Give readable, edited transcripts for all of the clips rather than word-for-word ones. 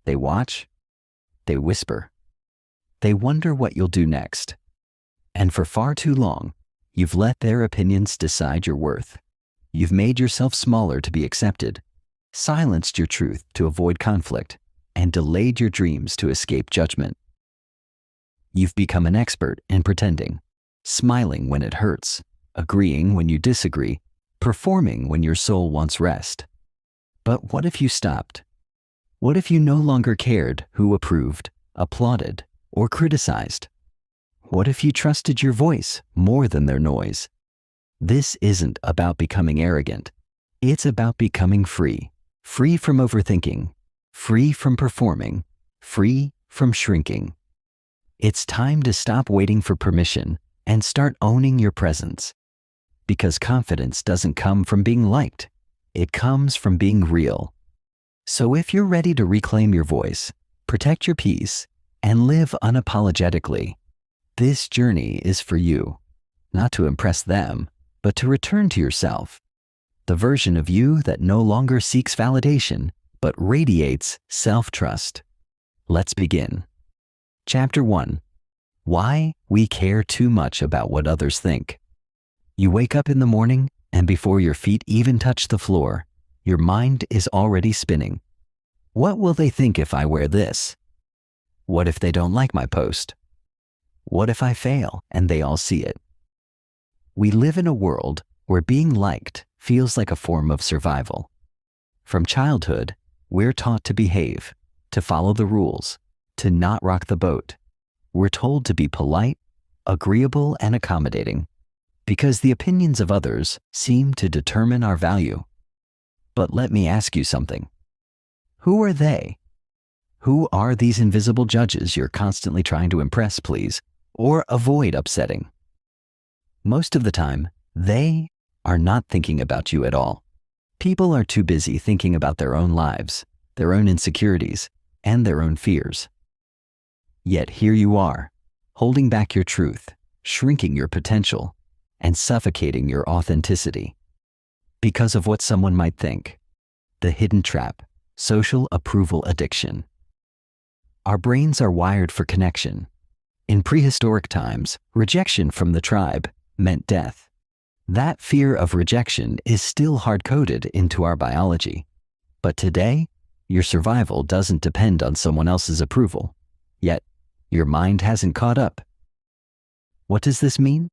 They watch, they whisper, they wonder what you'll do next. And for far too long, you've let their opinions decide your worth. You've made yourself smaller to be accepted, silenced your truth to avoid conflict, and delayed your dreams to escape judgment. You've become an expert in pretending, smiling when it hurts, agreeing when you disagree, performing when your soul wants rest. But what if you stopped? What if you no longer cared who approved, applauded, or criticized? What if you trusted your voice more than their noise? This isn't about becoming arrogant. It's about becoming free. Free from overthinking, free from performing, free from shrinking. It's time to stop waiting for permission and start owning your presence. Because confidence doesn't come from being liked. It comes from being real. So if you're ready to reclaim your voice, protect your peace, and live unapologetically, this journey is for you. Not to impress them, but to return to yourself. The version of you that no longer seeks validation, but radiates self-trust. Let's begin. Chapter 1. Why we care too much about what others think. You wake up in the morning, and before your feet even touch the floor, your mind is already spinning. What will they think if I wear this? What if they don't like my post? What if I fail and they all see it? We live in a world where being liked feels like a form of survival. From childhood, we're taught to behave, to follow the rules, to not rock the boat. We're told to be polite, agreeable, and accommodating, because the opinions of others seem to determine our value. But let me ask you something. Who are they? Who are these invisible judges you're constantly trying to impress, please, or avoid upsetting? Most of the time, they are not thinking about you at all. People are too busy thinking about their own lives, their own insecurities, and their own fears. Yet here you are, holding back your truth, shrinking your potential, and suffocating your authenticity. Because of what someone might think. The hidden trap, social approval addiction. Our brains are wired for connection. In prehistoric times, rejection from the tribe meant death. That fear of rejection is still hard-coded into our biology. But today, your survival doesn't depend on someone else's approval. Yet, your mind hasn't caught up. What does this mean?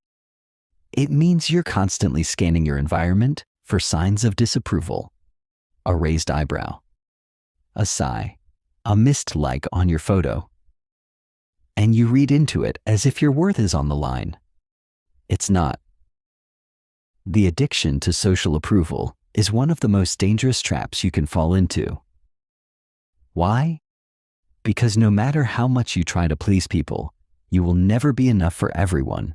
It means you're constantly scanning your environment for signs of disapproval. A raised eyebrow, a sigh, a missed like on your photo. And you read into it as if your worth is on the line. It's not. The addiction to social approval is one of the most dangerous traps you can fall into. Why? Because no matter how much you try to please people, you will never be enough for everyone.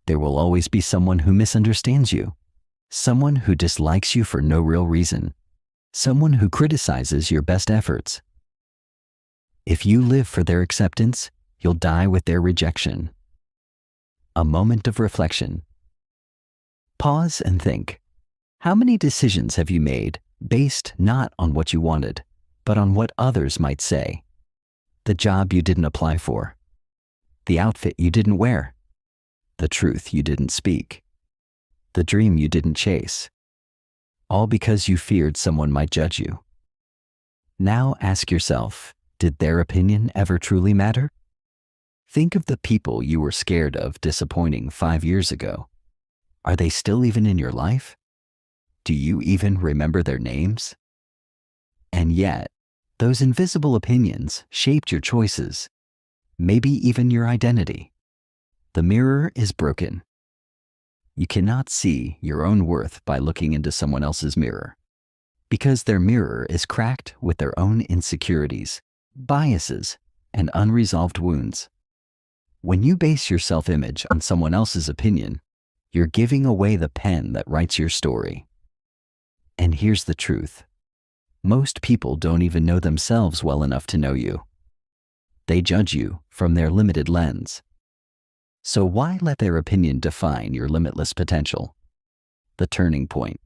There will always be someone who misunderstands you, someone who dislikes you for no real reason, someone who criticizes your best efforts. If you live for their acceptance, you'll die with their rejection. A moment of reflection. Pause and think. How many decisions have you made based not on what you wanted, but on what others might say? The job you didn't apply for, the outfit you didn't wear, the truth you didn't speak, the dream you didn't chase, all because you feared someone might judge you. Now ask yourself, did their opinion ever truly matter? Think of the people you were scared of disappointing 5 years ago. Are they still even in your life? Do you even remember their names? And yet, those invisible opinions shaped your choices, maybe even your identity. The mirror is broken. You cannot see your own worth by looking into someone else's mirror, because their mirror is cracked with their own insecurities, biases, and unresolved wounds. When you base your self-image on someone else's opinion, you're giving away the pen that writes your story. And here's the truth. Most people don't even know themselves well enough to know you. They judge you from their limited lens. So why let their opinion define your limitless potential? The turning point.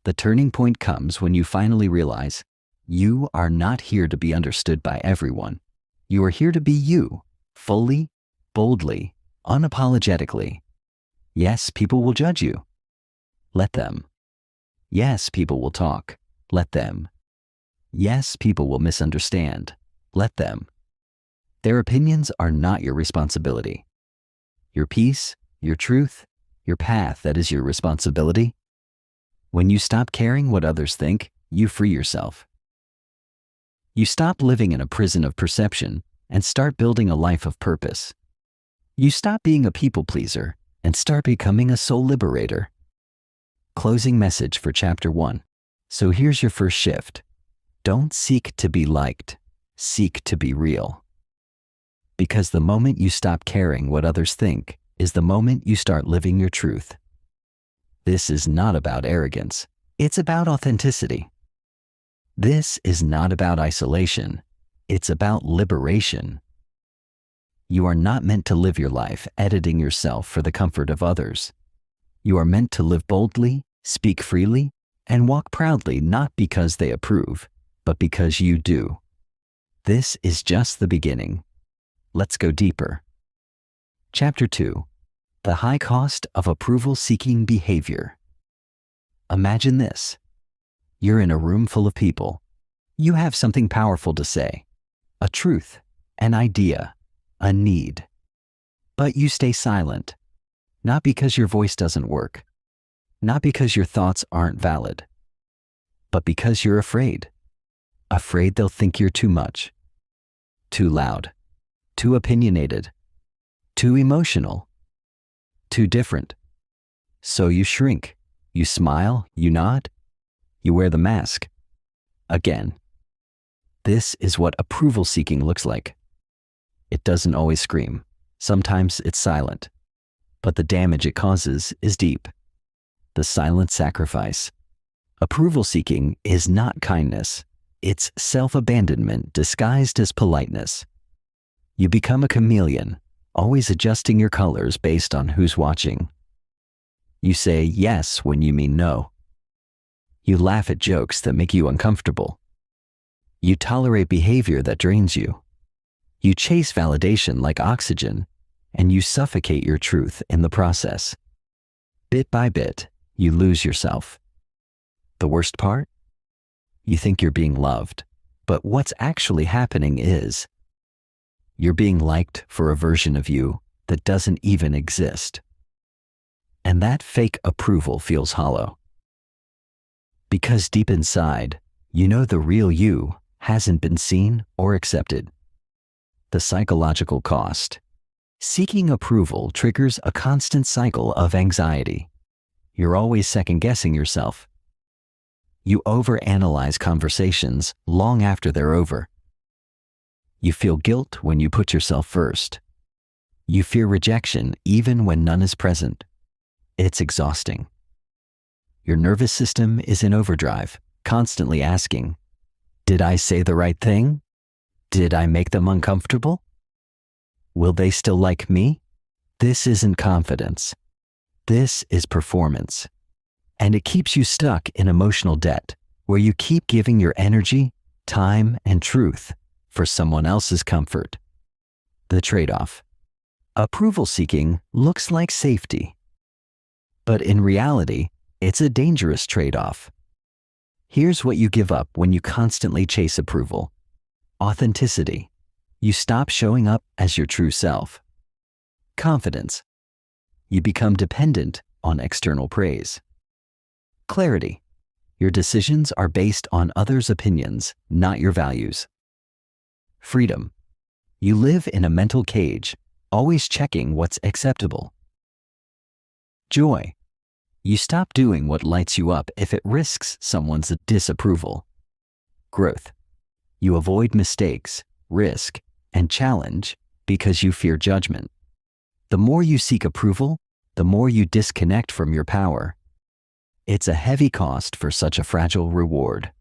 The turning point comes when you finally realize You are not here to be understood by everyone. You are here to be you, fully, boldly, unapologetically. Yes, people will judge you. Let them. Yes, people will talk. Let them. Yes, people will misunderstand. Let them. Their opinions are not your responsibility. Your peace, your truth, your path, that is your responsibility. When you stop caring what others think, you free yourself. You stop living in a prison of perception and start building a life of purpose. You stop being a people pleaser and start becoming a soul liberator. Closing message for Chapter 1. So here's your first shift. Don't seek to be liked. Seek to be real. Because the moment you stop caring what others think is the moment you start living your truth. This is not about arrogance. It's about authenticity. This is not about isolation. It's about liberation. You are not meant to live your life editing yourself for the comfort of others. You are meant to live boldly, speak freely, and walk proudly, not because they approve, but because you do. This is just the beginning. Let's go deeper. Chapter 2. The high cost of approval-seeking behavior. Imagine this. You're in a room full of people. You have something powerful to say, a truth, an idea, a need. But you stay silent, not because your voice doesn't work, not because your thoughts aren't valid, but because you're afraid. Afraid they'll think you're too much, too loud, too opinionated, too emotional, too different. So you shrink, you smile, you nod, you wear the mask. Again. This is what approval seeking looks like. It doesn't always scream. Sometimes it's silent. But the damage it causes is deep. The silent sacrifice. Approval seeking is not kindness. It's self-abandonment disguised as politeness. You become a chameleon, always adjusting your colors based on who's watching. You say yes when you mean no. You laugh at jokes that make you uncomfortable. You tolerate behavior that drains you. You chase validation like oxygen, and you suffocate your truth in the process. Bit by bit, you lose yourself. The worst part? You think you're being loved, but what's actually happening is you're being liked for a version of you that doesn't even exist. And that fake approval feels hollow. Because deep inside, you know the real you hasn't been seen or accepted. The psychological cost. Seeking approval triggers a constant cycle of anxiety. You're always second-guessing yourself. You overanalyze conversations long after they're over. You feel guilt when you put yourself first. You fear rejection even when none is present. It's exhausting. Your nervous system is in overdrive, constantly asking, did I say the right thing? Did I make them uncomfortable? Will they still like me? This isn't confidence. This is performance. And it keeps you stuck in emotional debt, where you keep giving your energy, time, and truth for someone else's comfort. The trade-off. Approval seeking looks like safety. But in reality, it's a dangerous trade-off. Here's what you give up when you constantly chase approval. Authenticity. You stop showing up as your true self. Confidence. You become dependent on external praise. Clarity. Your decisions are based on others' opinions, not your values. Freedom. You live in a mental cage, always checking what's acceptable. Joy. You stop doing what lights you up if it risks someone's disapproval. Growth. You avoid mistakes, risk, and challenge because you fear judgment. The more you seek approval, the more you disconnect from your power. It's a heavy cost for such a fragile reward.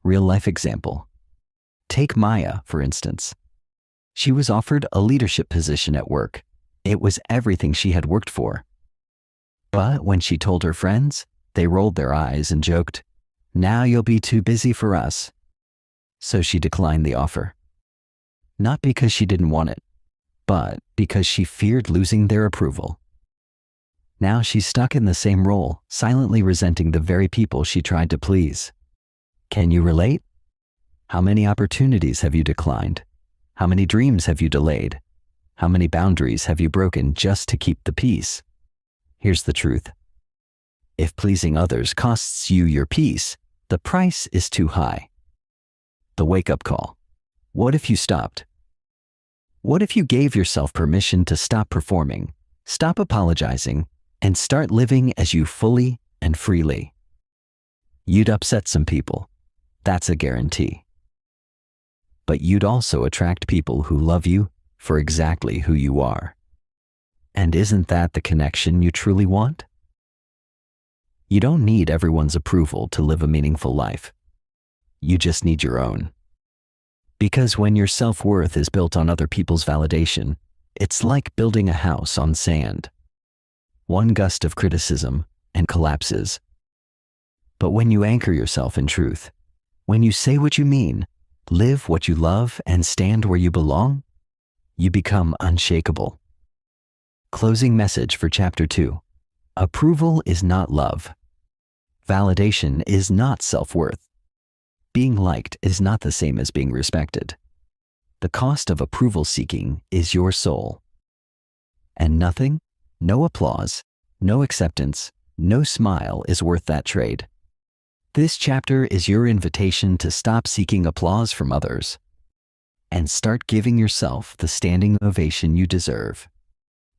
Real-life example. Take Maya, for instance. She was offered a leadership position at work. It was everything she had worked for. But when she told her friends, they rolled their eyes and joked, Now you'll be too busy for us. So she declined the offer. Not because she didn't want it, but because she feared losing their approval. Now she's stuck in the same role, silently resenting the very people she tried to please. Can you relate? How many opportunities have you declined? How many dreams have you delayed? How many boundaries have you broken just to keep the peace? Here's the truth. If pleasing others costs you your peace, the price is too high. The wake-up call. What if you stopped? What if you gave yourself permission to stop performing, stop apologizing, and start living as you fully and freely? You'd upset some people. That's a guarantee. But you'd also attract people who love you for exactly who you are. And isn't that the connection you truly want? You don't need everyone's approval to live a meaningful life. You just need your own. Because when your self-worth is built on other people's validation, it's like building a house on sand. One gust of criticism and collapses. But when you anchor yourself in truth, when you say what you mean, live what you love, and stand where you belong, you become unshakable. Closing message for Chapter 2. Approval is not love. Validation is not self-worth. Being liked is not the same as being respected. The cost of approval seeking is your soul. And nothing, no applause, no acceptance, no smile is worth that trade. This chapter is your invitation to stop seeking applause from others and start giving yourself the standing ovation you deserve.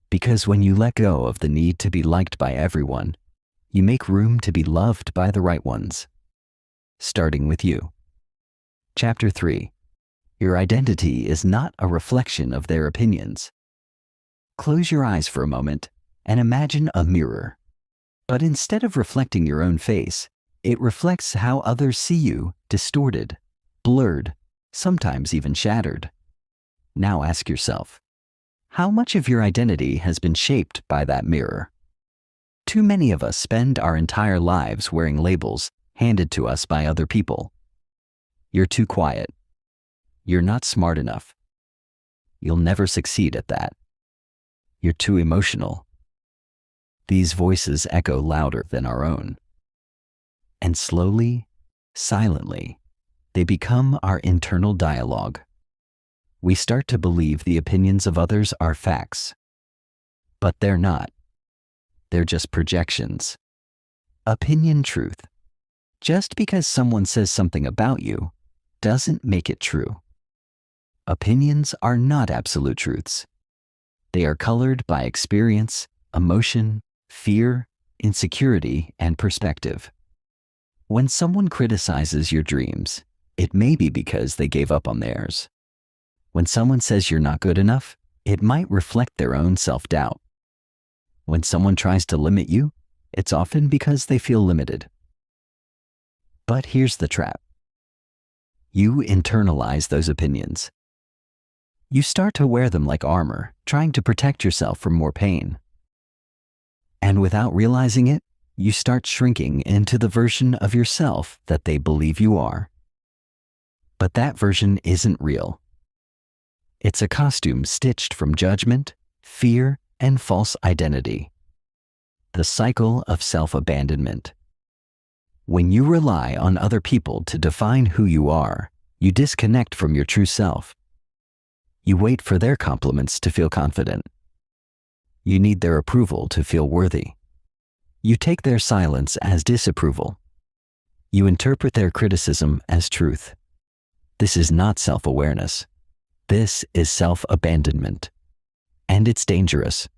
Because when you let go of the need to be liked by everyone, you make room to be loved by the right ones. Starting with you. Chapter 3. Your identity is not a reflection of their opinions. Close your eyes for a moment and imagine a mirror. But instead of reflecting your own face, it reflects how others see you, distorted, blurred, sometimes even shattered. Now ask yourself, how much of your identity has been shaped by that mirror? Too many of us spend our entire lives wearing labels handed to us by other people. You're too quiet. You're not smart enough. You'll never succeed at that. You're too emotional. These voices echo louder than our own. And slowly, silently, they become our internal dialogue. We start to believe the opinions of others are facts. But they're not. They're just projections. Opinion truth. Just because someone says something about you doesn't make it true. Opinions are not absolute truths. They are colored by experience, emotion, fear, insecurity, and perspective. When someone criticizes your dreams, it may be because they gave up on theirs. When someone says you're not good enough, it might reflect their own self-doubt. When someone tries to limit you, it's often because they feel limited. But here's the trap. You internalize those opinions. You start to wear them like armor, trying to protect yourself from more pain. And without realizing it, you start shrinking into the version of yourself that they believe you are. But that version isn't real. It's a costume stitched from judgment, fear, and false identity. The cycle of self-abandonment. When you rely on other people to define who you are, you disconnect from your true self. You wait for their compliments to feel confident. You need their approval to feel worthy. You take their silence as disapproval. You interpret their criticism as truth. This is not self-awareness. This is self-abandonment. And it's dangerous.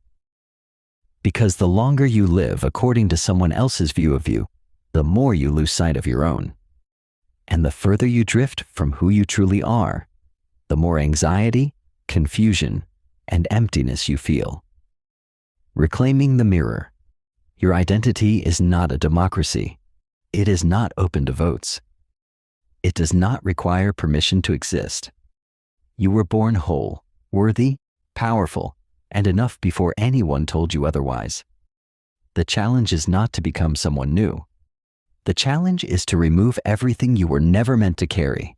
Because the longer you live according to someone else's view of you, the more you lose sight of your own. And the further you drift from who you truly are, the more anxiety, confusion, and emptiness you feel. Reclaiming the mirror. Your identity is not a democracy. It is not open to votes. It does not require permission to exist. You were born whole, worthy, powerful, and enough before anyone told you otherwise. The challenge is not to become someone new. The challenge is to remove everything you were never meant to carry.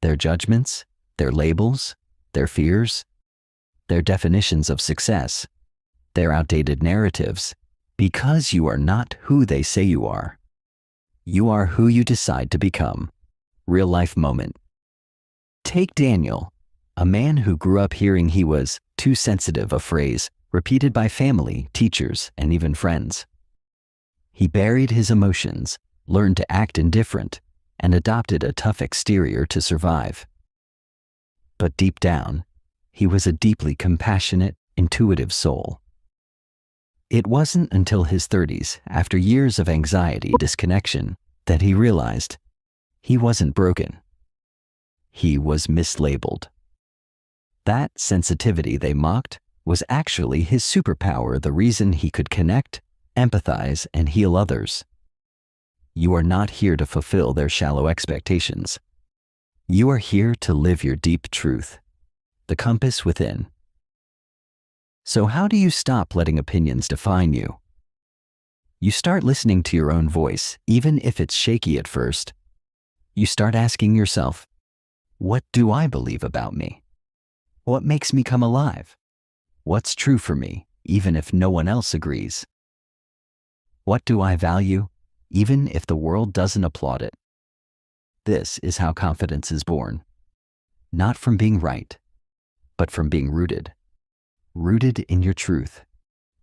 Their judgments, their labels, their fears, their definitions of success, their outdated narratives, because you are not who they say you are. You are who you decide to become. Real life moment. Take Daniel, a man who grew up hearing he was too sensitive, a phrase repeated by family, teachers, and even friends. He buried his emotions, learned to act indifferent, and adopted a tough exterior to survive. But deep down, he was a deeply compassionate, intuitive soul. It wasn't until his 30s, after years of anxiety, disconnection, that he realized he wasn't broken. He was mislabeled. That sensitivity they mocked was actually his superpower, the reason he could connect, empathize, and heal others. You are not here to fulfill their shallow expectations. You are here to live your deep truth, the compass within. So how do you stop letting opinions define you? You start listening to your own voice, even if it's shaky at first. You start asking yourself, what do I believe about me? What makes me come alive? What's true for me, even if no one else agrees? What do I value, even if the world doesn't applaud it? This is how confidence is born. Not from being right, but from being rooted. Rooted in your truth.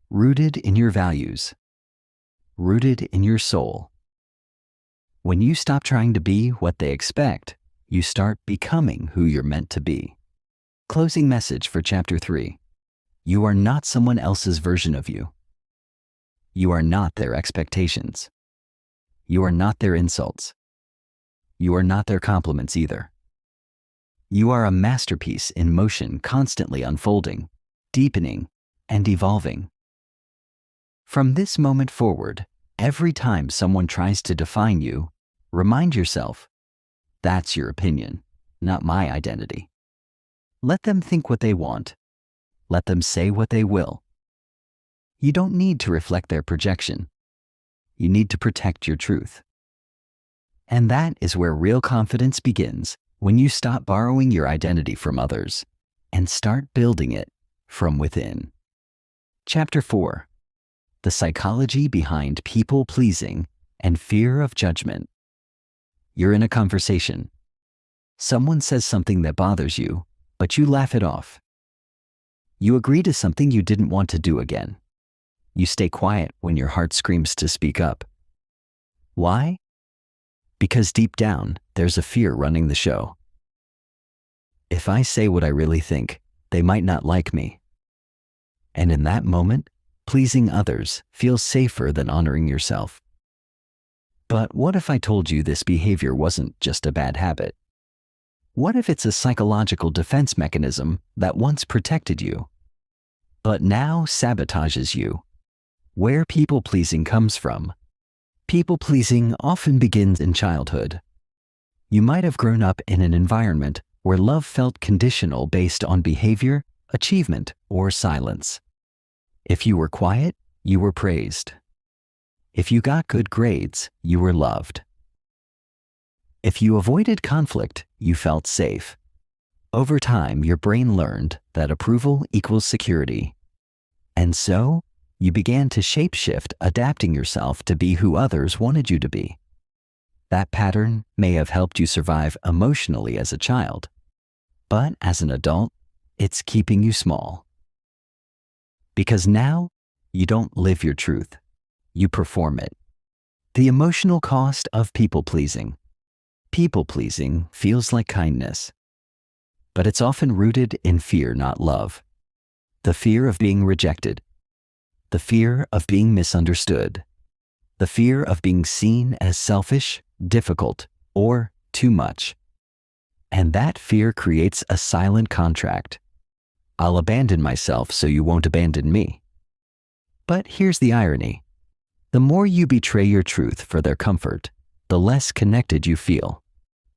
Rooted in your values. Rooted in your soul. When you stop trying to be what they expect, you start becoming who you're meant to be. Closing message for Chapter 3. You are not someone else's version of you. You are not their expectations. You are not their insults. You are not their compliments either. You are a masterpiece in motion, constantly unfolding, deepening, and evolving. From this moment forward, every time someone tries to define you, remind yourself, that's your opinion, not my identity. Let them think what they want. Let them say what they will. You don't need to reflect their projection. You need to protect your truth. And that is where real confidence begins, when you stop borrowing your identity from others and start building it from within. Chapter 4. The psychology behind people-pleasing and fear of judgment. You're in a conversation. Someone says something that bothers you, but you laugh it off. You agree to something you didn't want to do again. You stay quiet when your heart screams to speak up. Why? Because deep down, there's a fear running the show. If I say what I really think, they might not like me. And in that moment, pleasing others feels safer than honoring yourself. But what if I told you this behavior wasn't just a bad habit? What if it's a psychological defense mechanism that once protected you, but now sabotages you? Where people-pleasing comes from. People-pleasing often begins in childhood. You might have grown up in an environment where love felt conditional based on behavior, achievement, or silence. If you were quiet, you were praised. If you got good grades, you were loved. If you avoided conflict, you felt safe. Over time, your brain learned that approval equals security. And so, you began to shape-shift, adapting yourself to be who others wanted you to be. That pattern may have helped you survive emotionally as a child, but as an adult, it's keeping you small. Because now, you don't live your truth. You perform it. The emotional cost of people-pleasing. People-pleasing feels like kindness, but it's often rooted in fear, not love. The fear of being rejected. The fear of being misunderstood. The fear of being seen as selfish, difficult, or too much. And that fear creates a silent contract. I'll abandon myself so you won't abandon me. But here's the irony. The more you betray your truth for their comfort, the less connected you feel.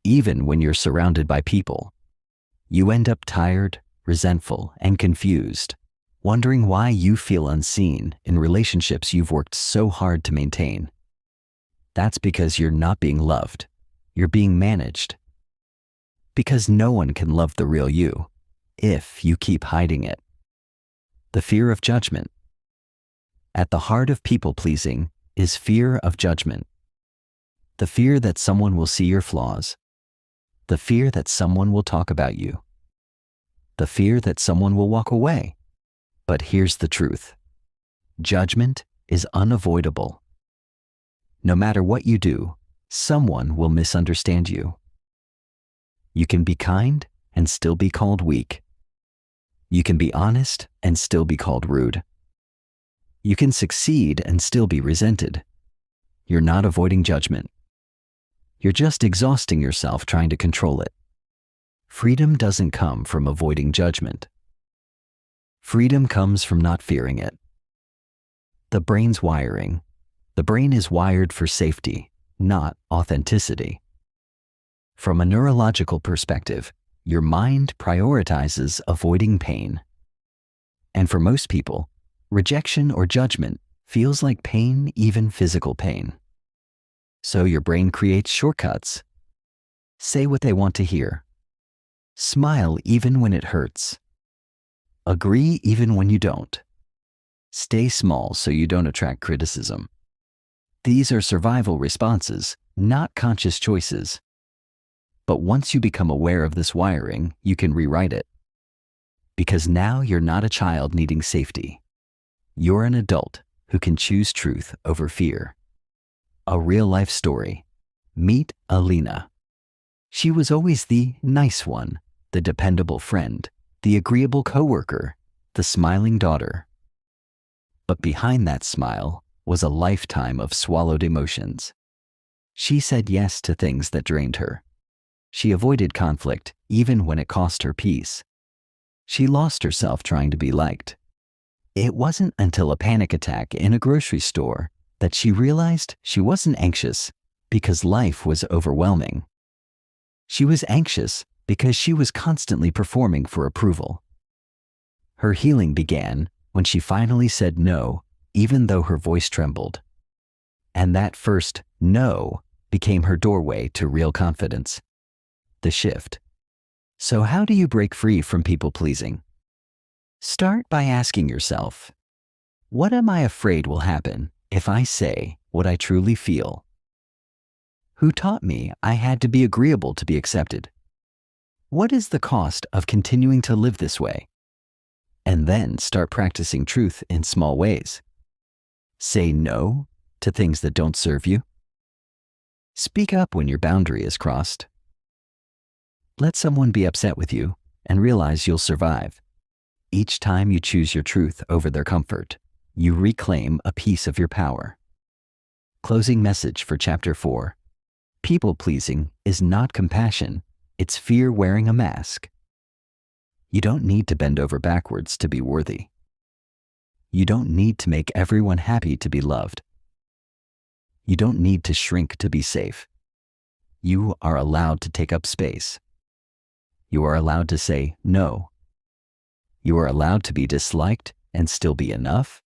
Even when you're surrounded by people, you end up tired, resentful, and confused, wondering why you feel unseen in relationships you've worked so hard to maintain. That's because you're not being loved. You're being managed. Because no one can love the real you if you keep hiding it. The fear of judgment. At the heart of people-pleasing is fear of judgment. The fear that someone will see your flaws. The fear that someone will talk about you. The fear that someone will walk away. But here's the truth. Judgment is unavoidable. No matter what you do, someone will misunderstand you. You can be kind and still be called weak. You can be honest and still be called rude. You can succeed and still be resented. You're not avoiding judgment. You're just exhausting yourself trying to control it. Freedom doesn't come from avoiding judgment. Freedom comes from not fearing it. The brain's wiring. The brain is wired for safety, not authenticity. From a neurological perspective, your mind prioritizes avoiding pain. And for most people, rejection or judgment feels like pain, even physical pain. So your brain creates shortcuts. Say what they want to hear. Smile even when it hurts. Agree even when you don't. Stay small so you don't attract criticism. These are survival responses, not conscious choices. But once you become aware of this wiring, you can rewrite it. Because now you're not a child needing safety. You're an adult who can choose truth over fear. A real-life story. Meet Alina. She was always the nice one, the dependable friend, the agreeable coworker, the smiling daughter. But behind that smile was a lifetime of swallowed emotions. She said yes to things that drained her. She avoided conflict even when it cost her peace. She lost herself trying to be liked. It wasn't until a panic attack in a grocery store that she realized she wasn't anxious because life was overwhelming. She was anxious because she was constantly performing for approval. Her healing began when she finally said no, even though her voice trembled. And that first no became her doorway to real confidence. The shift. So how do you break free from people-pleasing? Start by asking yourself, what am I afraid will happen if I say what I truly feel? Who taught me I had to be agreeable to be accepted? What is the cost of continuing to live this way? And then start practicing truth in small ways. Say no to things that don't serve you. Speak up when your boundary is crossed. Let someone be upset with you and realize you'll survive. Each time you choose your truth over their comfort, you reclaim a piece of your power. Closing message for Chapter 4. People-pleasing is not compassion, it's fear wearing a mask. You don't need to bend over backwards to be worthy. You don't need to make everyone happy to be loved. You don't need to shrink to be safe. You are allowed to take up space. You are allowed to say no. You are allowed to be disliked and still be enough.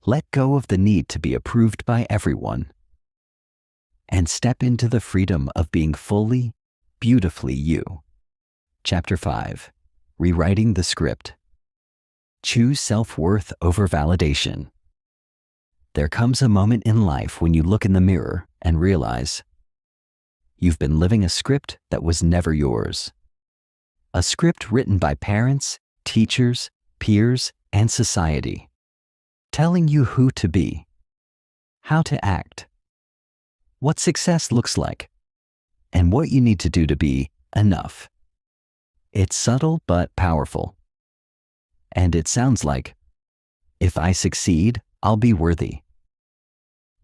Let go of the need to be approved by everyone. And step into the freedom of being fully, beautifully you. Chapter 5. Rewriting the script. Choose self-worth over validation. There comes a moment in life when you look in the mirror and realize you've been living a script that was never yours. A script written by parents, teachers, peers, and society, telling you who to be, how to act, what success looks like, and what you need to do to be enough. It's subtle but powerful. And it sounds like, if I succeed, I'll be worthy.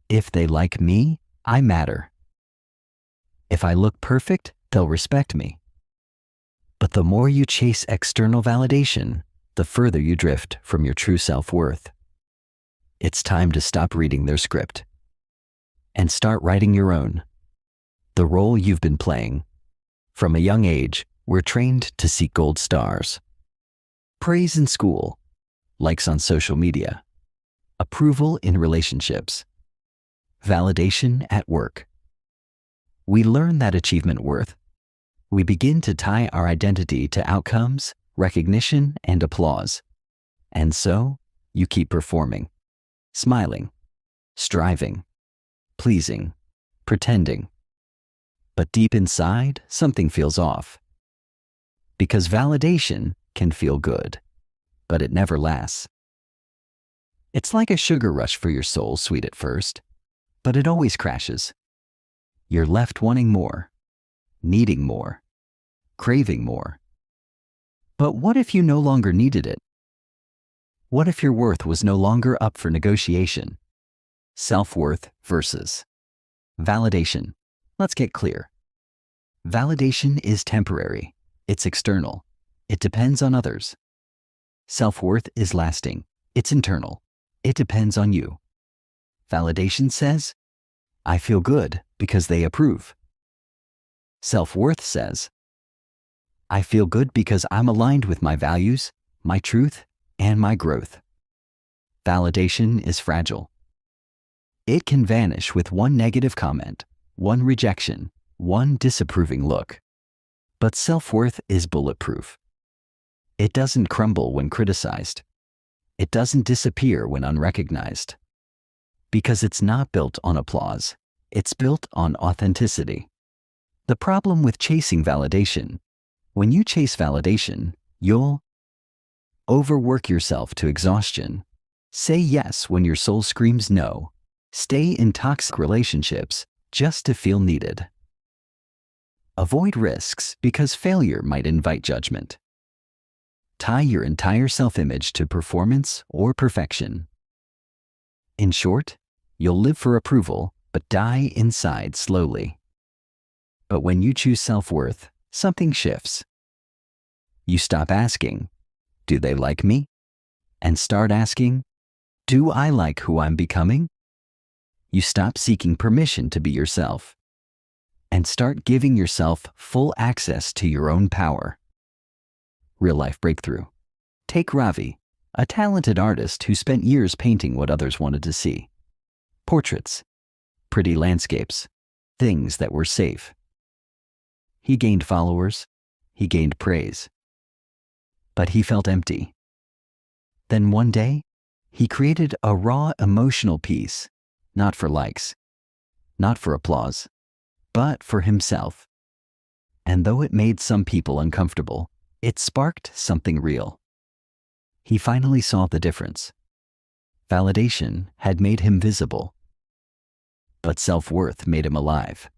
If they like me, I matter. If I look perfect, they'll respect me. But the more you chase external validation, the further you drift from your true self-worth. It's time to stop reading their script and start writing your own. The role you've been playing. From a young age, we're trained to seek gold stars. Praise in school, likes on social media, approval in relationships, Validation at work. We learn that achievement worth. We begin to tie our identity to outcomes, recognition, and applause. And so, you keep performing, smiling, striving, pleasing, pretending. But deep inside, something feels off. Because validation can feel good, but it never lasts. It's like a sugar rush for your soul, sweet at first, but it always crashes. You're left wanting more, needing more, craving more. But what if you no longer needed it? What if your worth was no longer up for negotiation? Self-worth versus validation. Let's get clear. Validation is temporary. It's external. It depends on others. Self-worth is lasting. It's internal. It depends on you. Validation says, I feel good because they approve. Self-worth says, I feel good because I'm aligned with my values, my truth, and my growth. Validation is fragile. It can vanish with one negative comment, one rejection, one disapproving look. But self-worth is bulletproof. It doesn't crumble when criticized. It doesn't disappear when unrecognized. Because it's not built on applause. It's built on authenticity. The problem with chasing validation: when you chase validation, you'll overwork yourself to exhaustion, say yes when your soul screams no, stay in toxic relationships just to feel needed. Avoid risks because failure might invite judgment. Tie your entire self-image to performance or perfection. In short, you'll live for approval, but die inside slowly. But when you choose self-worth, something shifts. You stop asking, do they like me? And start asking, do I like who I'm becoming? You stop seeking permission to be yourself and start giving yourself full access to your own power. Real-life breakthrough. Take Ravi, a talented artist who spent years painting what others wanted to see. Portraits, pretty landscapes, things that were safe. He gained followers, he gained praise. But he felt empty. Then one day, he created a raw emotional piece, not for likes, not for applause, but for himself. And though it made some people uncomfortable, it sparked something real. He finally saw the difference. Validation had made him visible, but self-worth made him alive.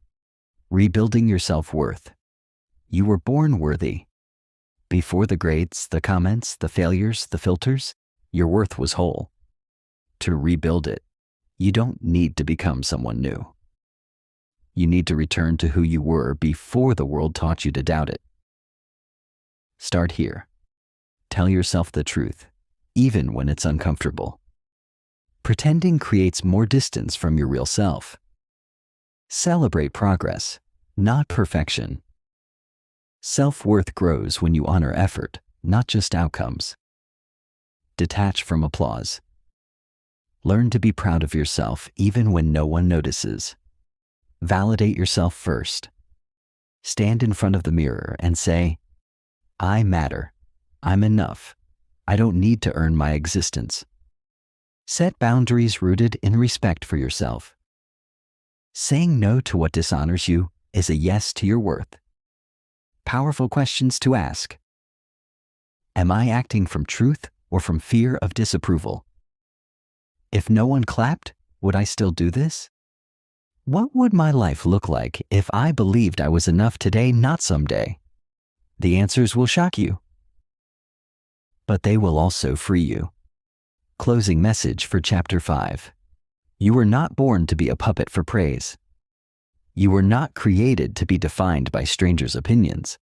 Rebuilding your self-worth. You were born worthy. Before the grades, the comments, the failures, the filters, your worth was whole. To rebuild it, you don't need to become someone new. You need to return to who you were before the world taught you to doubt it. Start here. Tell yourself the truth, even when it's uncomfortable. Pretending creates more distance from your real self. Celebrate progress, not perfection. Self-worth grows when you honor effort, not just outcomes. Detach from applause. Learn to be proud of yourself even when no one notices. Validate yourself first. Stand in front of the mirror and say, I matter. I'm enough. I don't need to earn my existence. Set boundaries rooted in respect for yourself. Saying no to what dishonors you is a yes to your worth. Powerful questions to ask. Am I acting from truth or from fear of disapproval? If no one clapped, would I still do this? What would my life look like if I believed I was enough today, not someday? The answers will shock you, but they will also free you. Closing message for Chapter 5. You were not born to be a puppet for praise. You were not created to be defined by strangers' opinions.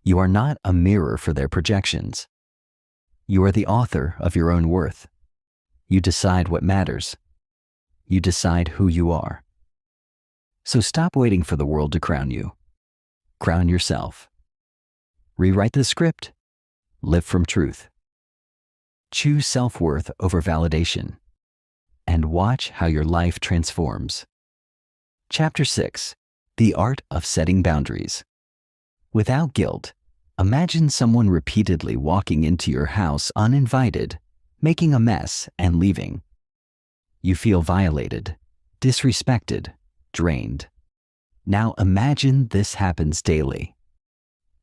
You are not a mirror for their projections. You are the author of your own worth. You decide what matters. You decide who you are. So stop waiting for the world to crown you. Crown yourself. Rewrite the script. Live from truth. Choose self-worth over validation. and watch how your life transforms. Chapter 6. The Art of Setting Boundaries. Without guilt, imagine someone repeatedly walking into your house uninvited, making a mess and leaving. You feel violated, disrespected, drained. Now imagine this happens daily.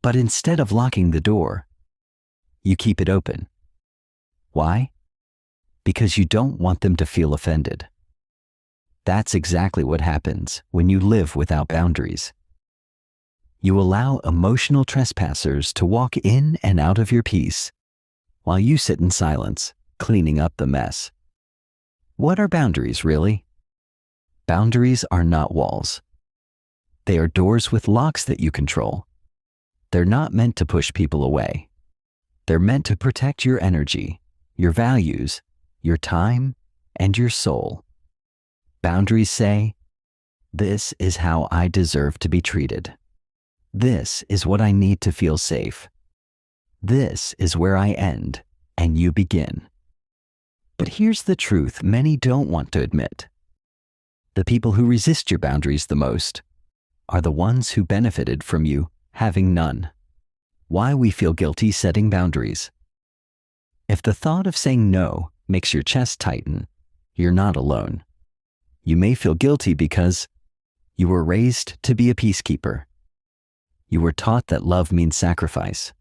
But instead of locking the door, you keep it open. Why? Because you don't want them to feel offended. That's exactly what happens when you live without boundaries. You allow emotional trespassers to walk in and out of your peace while you sit in silence, cleaning up the mess. What are boundaries, really? Boundaries are not walls. They are doors with locks that you control. They're not meant to push people away. They're meant to protect your energy, your values, your time, and your soul. Boundaries say, "This is how I deserve to be treated. This is what I need to feel safe. This is where I end and you begin." But here's the truth many don't want to admit. The people who resist your boundaries the most are the ones who benefited from you having none. Why we feel guilty setting boundaries. If the thought of saying no makes your chest tighten, you're not alone. You may feel guilty because you were raised to be a peacekeeper. You were taught that love means sacrifice.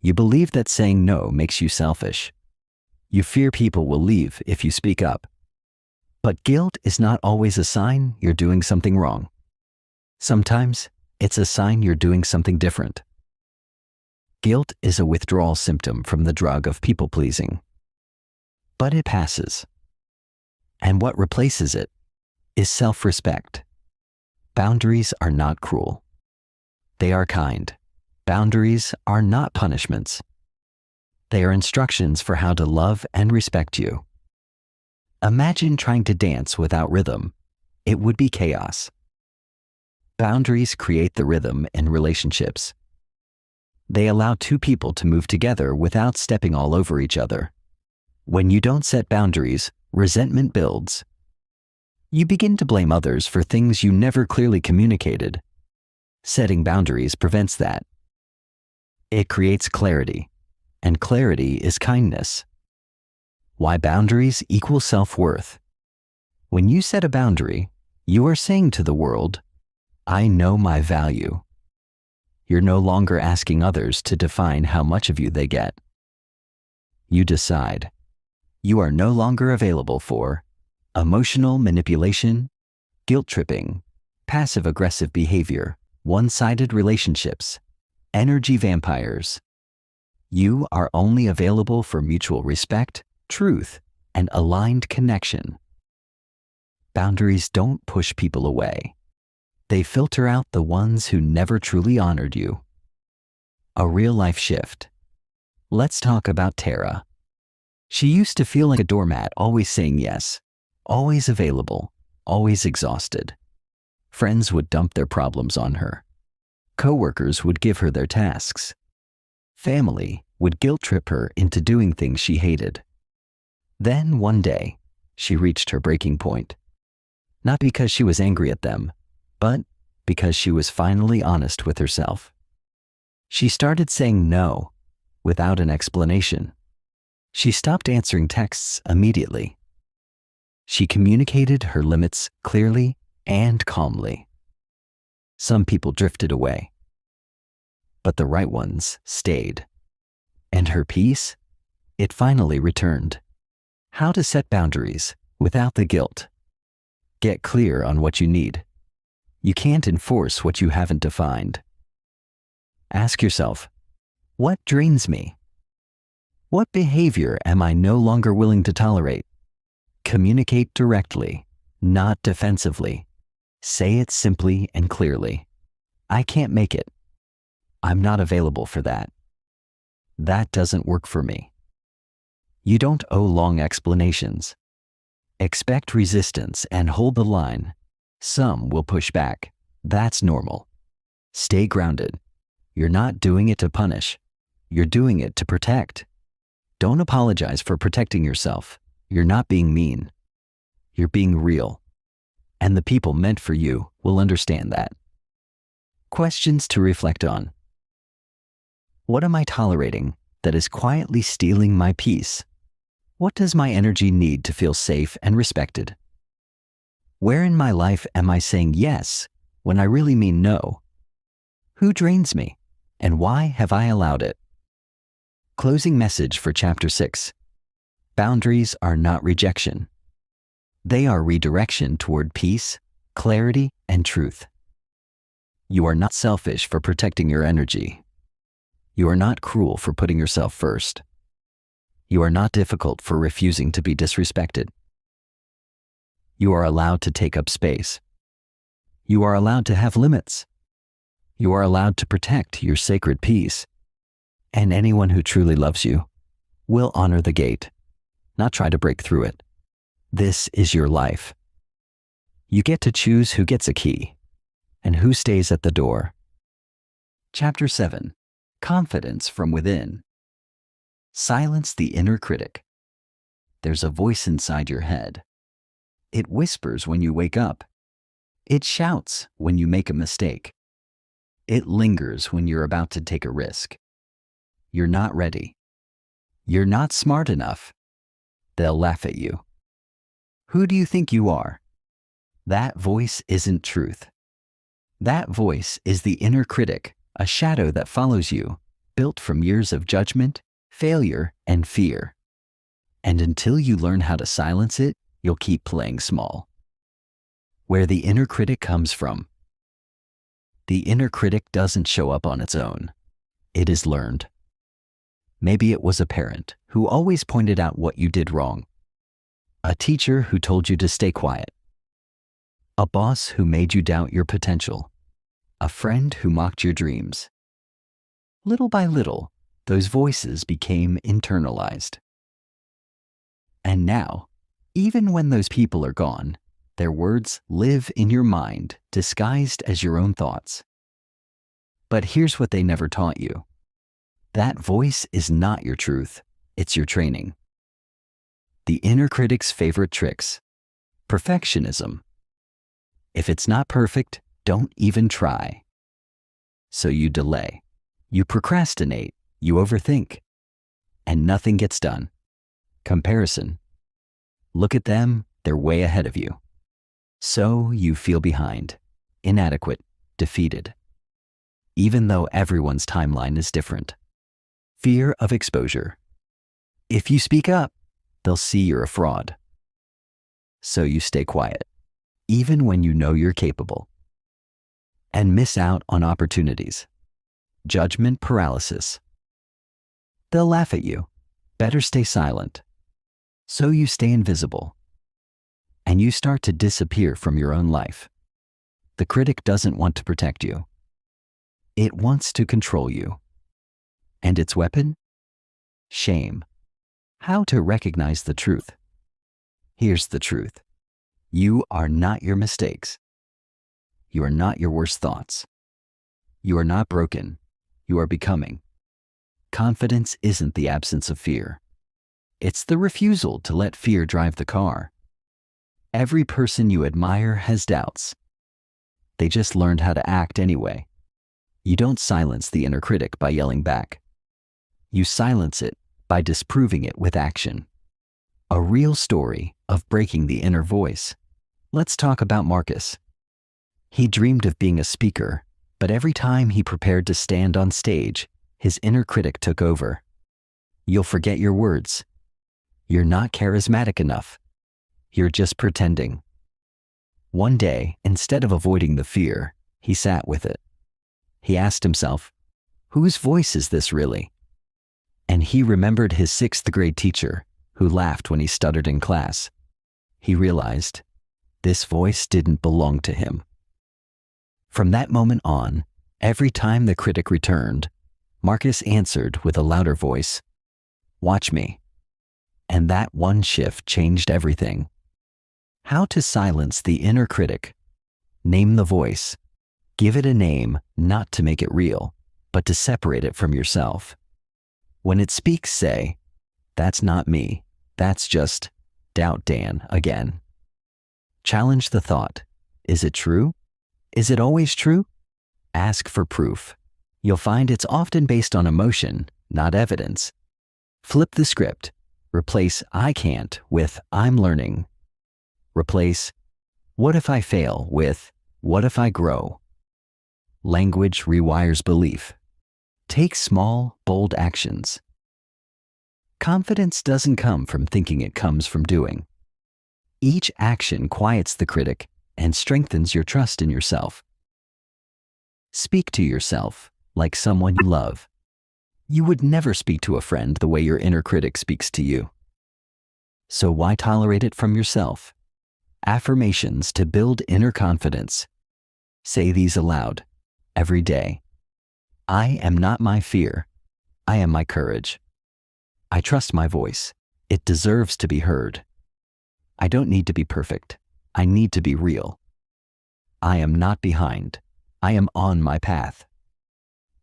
You believe that saying no makes you selfish. You fear people will leave if you speak up. But guilt is not always a sign you're doing something wrong. Sometimes it's a sign you're doing something different. Guilt is a withdrawal symptom from the drug of people-pleasing. But it passes. And what replaces it is self-respect. Boundaries are not cruel. They are kind. Boundaries are not punishments. They are instructions for how to love and respect you. Imagine trying to dance without rhythm. It would be chaos. Boundaries create the rhythm in relationships. They allow two people to move together without stepping all over each other. When you don't set boundaries, resentment builds. You begin to blame others for things you never clearly communicated. Setting boundaries prevents that. It creates clarity, and clarity is kindness. Why boundaries equal self-worth. When you set a boundary, you are saying to the world, "I know my value." You're no longer asking others to define how much of you they get. You decide. You are no longer available for emotional manipulation, guilt-tripping, passive-aggressive behavior, one-sided relationships, energy vampires. You are only available for mutual respect, truth, and aligned connection. Boundaries don't push people away. They filter out the ones who never truly honored you. A real-life shift. Let's talk about Tara. She used to feel like a doormat, always saying yes, always available, always exhausted. Friends would dump their problems on her. Coworkers would give her their tasks. Family would guilt-trip her into doing things she hated. Then one day, she reached her breaking point. Not because she was angry at them, but because she was finally honest with herself. She started saying no without an explanation. She stopped answering texts immediately. She communicated her limits clearly and calmly. Some people drifted away, but the right ones stayed. And her peace? It finally returned. How to set boundaries without the guilt. Get clear on what you need. You can't enforce what you haven't defined. Ask yourself, what drains me? What behavior am I no longer willing to tolerate? Communicate directly, not defensively. Say it simply and clearly. I can't make it. I'm not available for that. That doesn't work for me. You don't owe long explanations. Expect resistance and hold the line. Some will push back. That's normal. Stay grounded. You're not doing it to punish. You're doing it to protect. Don't apologize for protecting yourself. You're not being mean. You're being real. And the people meant for you will understand that. Questions to reflect on. What am I tolerating that is quietly stealing my peace? What does my energy need to feel safe and respected? Where in my life am I saying yes when I really mean no? Who drains me, and why have I allowed it? Closing message for Chapter 6. Boundaries are not rejection. They are redirection toward peace, clarity, and truth. You are not selfish for protecting your energy. You are not cruel for putting yourself first. You are not difficult for refusing to be disrespected. You are allowed to take up space. You are allowed to have limits. You are allowed to protect your sacred peace. And anyone who truly loves you will honor the gate, not try to break through it. This is your life. You get to choose who gets a key and who stays at the door. Chapter 7. Confidence from within. Silence the inner critic. There's a voice inside your head. It whispers when you wake up. It shouts when you make a mistake. It lingers when you're about to take a risk. You're not ready. You're not smart enough. They'll laugh at you. Who do you think you are? That voice isn't truth. That voice is the inner critic, a shadow that follows you, built from years of judgment, failure, and fear. And until you learn how to silence it, you'll keep playing small. Where the inner critic comes from. The inner critic doesn't show up on its own. It is learned. Maybe it was a parent who always pointed out what you did wrong. A teacher who told you to stay quiet. A boss who made you doubt your potential. A friend who mocked your dreams. Little by little, those voices became internalized. And now, even when those people are gone, their words live in your mind, disguised as your own thoughts. But here's what they never taught you. That voice is not your truth, it's your training. The inner critic's favorite tricks. Perfectionism. If it's not perfect, don't even try. So you delay. You procrastinate. You overthink. And nothing gets done. Comparison. Look at them, they're way ahead of you. So you feel behind, inadequate, defeated. Even though everyone's timeline is different. Fear of exposure. If you speak up, they'll see you're a fraud. So you stay quiet, even when you know you're capable. And miss out on opportunities. Judgment paralysis. They'll laugh at you. Better stay silent. So you stay invisible. And you start to disappear from your own life. The critic doesn't want to protect you. It wants to control you. And its weapon? Shame. How to recognize the truth. Here's the truth. You are not your mistakes. You are not your worst thoughts. You are not broken. You are becoming. Confidence isn't the absence of fear. It's the refusal to let fear drive the car. Every person you admire has doubts. They just learned how to act anyway. You don't silence the inner critic by yelling back. You silence it by disproving it with action. A real story of breaking the inner voice. Let's talk about Marcus. He dreamed of being a speaker, but every time he prepared to stand on stage, his inner critic took over. You'll forget your words. You're not charismatic enough. You're just pretending. One day, instead of avoiding the fear, he sat with it. He asked himself, whose voice is this really? And he remembered his 6th grade teacher, who laughed when he stuttered in class. He realized this voice didn't belong to him. From that moment on, every time the critic returned, Marcus answered with a louder voice, "Watch me." And that one shift changed everything. How to silence the inner critic. Name the voice. Give it a name, not to make it real, but to separate it from yourself. When it speaks, say, "That's not me. That's just Doubt Dan again." Challenge the thought. Is it true? Is it always true? Ask for proof. You'll find it's often based on emotion, not evidence. Flip the script. Replace "I can't" with "I'm learning." Replace "What if I fail" with "What if I grow?" Language rewires belief. Take small, bold actions. Confidence doesn't come from thinking, it comes from doing. Each action quiets the critic and strengthens your trust in yourself. Speak to yourself like someone you love. You would never speak to a friend the way your inner critic speaks to you. So why tolerate it from yourself? Affirmations to build inner confidence. Say these aloud every day. I am not my fear. I am my courage. I trust my voice. It deserves to be heard. I don't need to be perfect. I need to be real. I am not behind. I am on my path.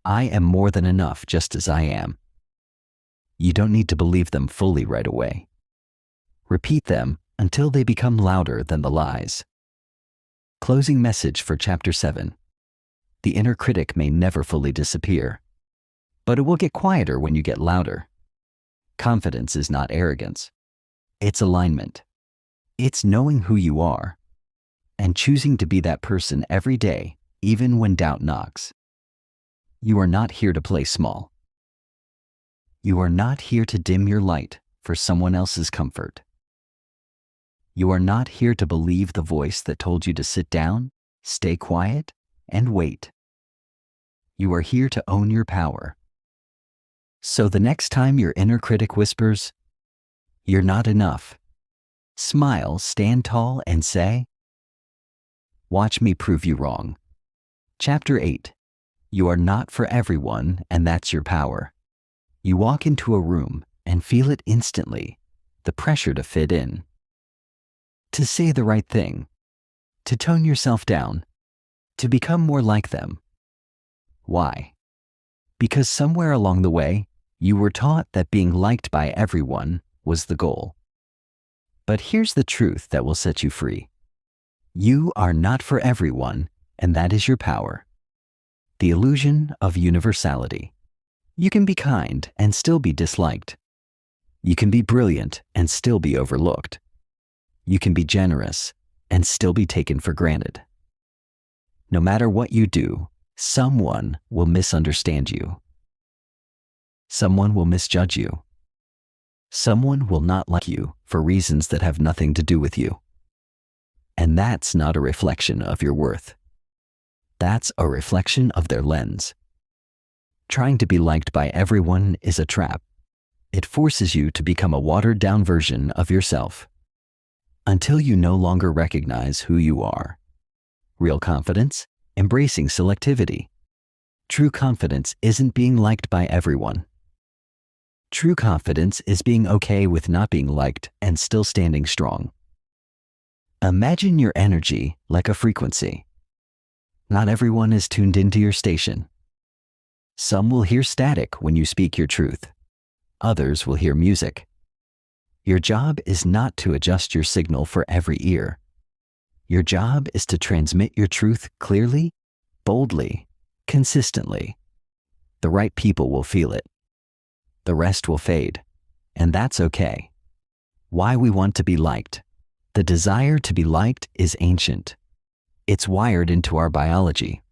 I am more than enough just as I am. You don't need to believe them fully right away. Repeat them until they become louder than the lies. Closing message for Chapter 7. The inner critic may never fully disappear, but it will get quieter when you get louder. Confidence is not arrogance. It's alignment. It's knowing who you are and choosing to be that person every day, even when doubt knocks. You are not here to play small. You are not here to dim your light for someone else's comfort. You are not here to believe the voice that told you to sit down, stay quiet, and wait. You are here to own your power. So the next time your inner critic whispers, "You're not enough," smile, stand tall, and say, "Watch me prove you wrong." Chapter 8. You are not for everyone, and that's your power. You walk into a room and feel it instantly, the pressure to fit in, to say the right thing, to tone yourself down, to become more like them. Why? Because somewhere along the way, you were taught that being liked by everyone was the goal. But here's the truth that will set you free. You are not for everyone, and that is your power. The illusion of universality. You can be kind and still be disliked. You can be brilliant and still be overlooked. You can be generous and still be taken for granted. No matter what you do, someone will misunderstand you. Someone will misjudge you. Someone will not like you for reasons that have nothing to do with you. And that's not a reflection of your worth. That's a reflection of their lens. Trying to be liked by everyone is a trap. It forces you to become a watered-down version of yourself until you no longer recognize who you are. Real confidence, embracing selectivity. True confidence isn't being liked by everyone. True confidence is being okay with not being liked and still standing strong. Imagine your energy like a frequency. Not everyone is tuned into your station. Some will hear static when you speak your truth. Others will hear music. Your job is not to adjust your signal for every ear. Your job is to transmit your truth clearly, boldly, consistently. The right people will feel it. The rest will fade, and that's okay. Why we want to be liked. The desire to be liked is ancient. It's wired into our biology.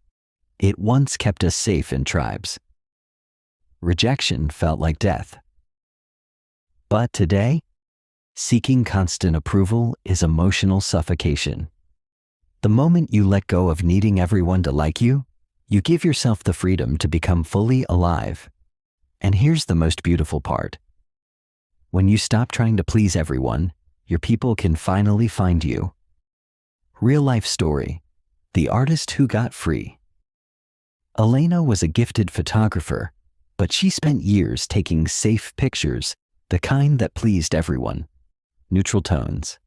It once kept us safe in tribes. Rejection felt like death. But today, seeking constant approval is emotional suffocation. The moment you let go of needing everyone to like you, you give yourself the freedom to become fully alive. And here's the most beautiful part. When you stop trying to please everyone, your people can finally find you. Real life story. The artist who got free. Elena was a gifted photographer, but she spent years taking safe pictures, the kind that pleased everyone. Neutral tones,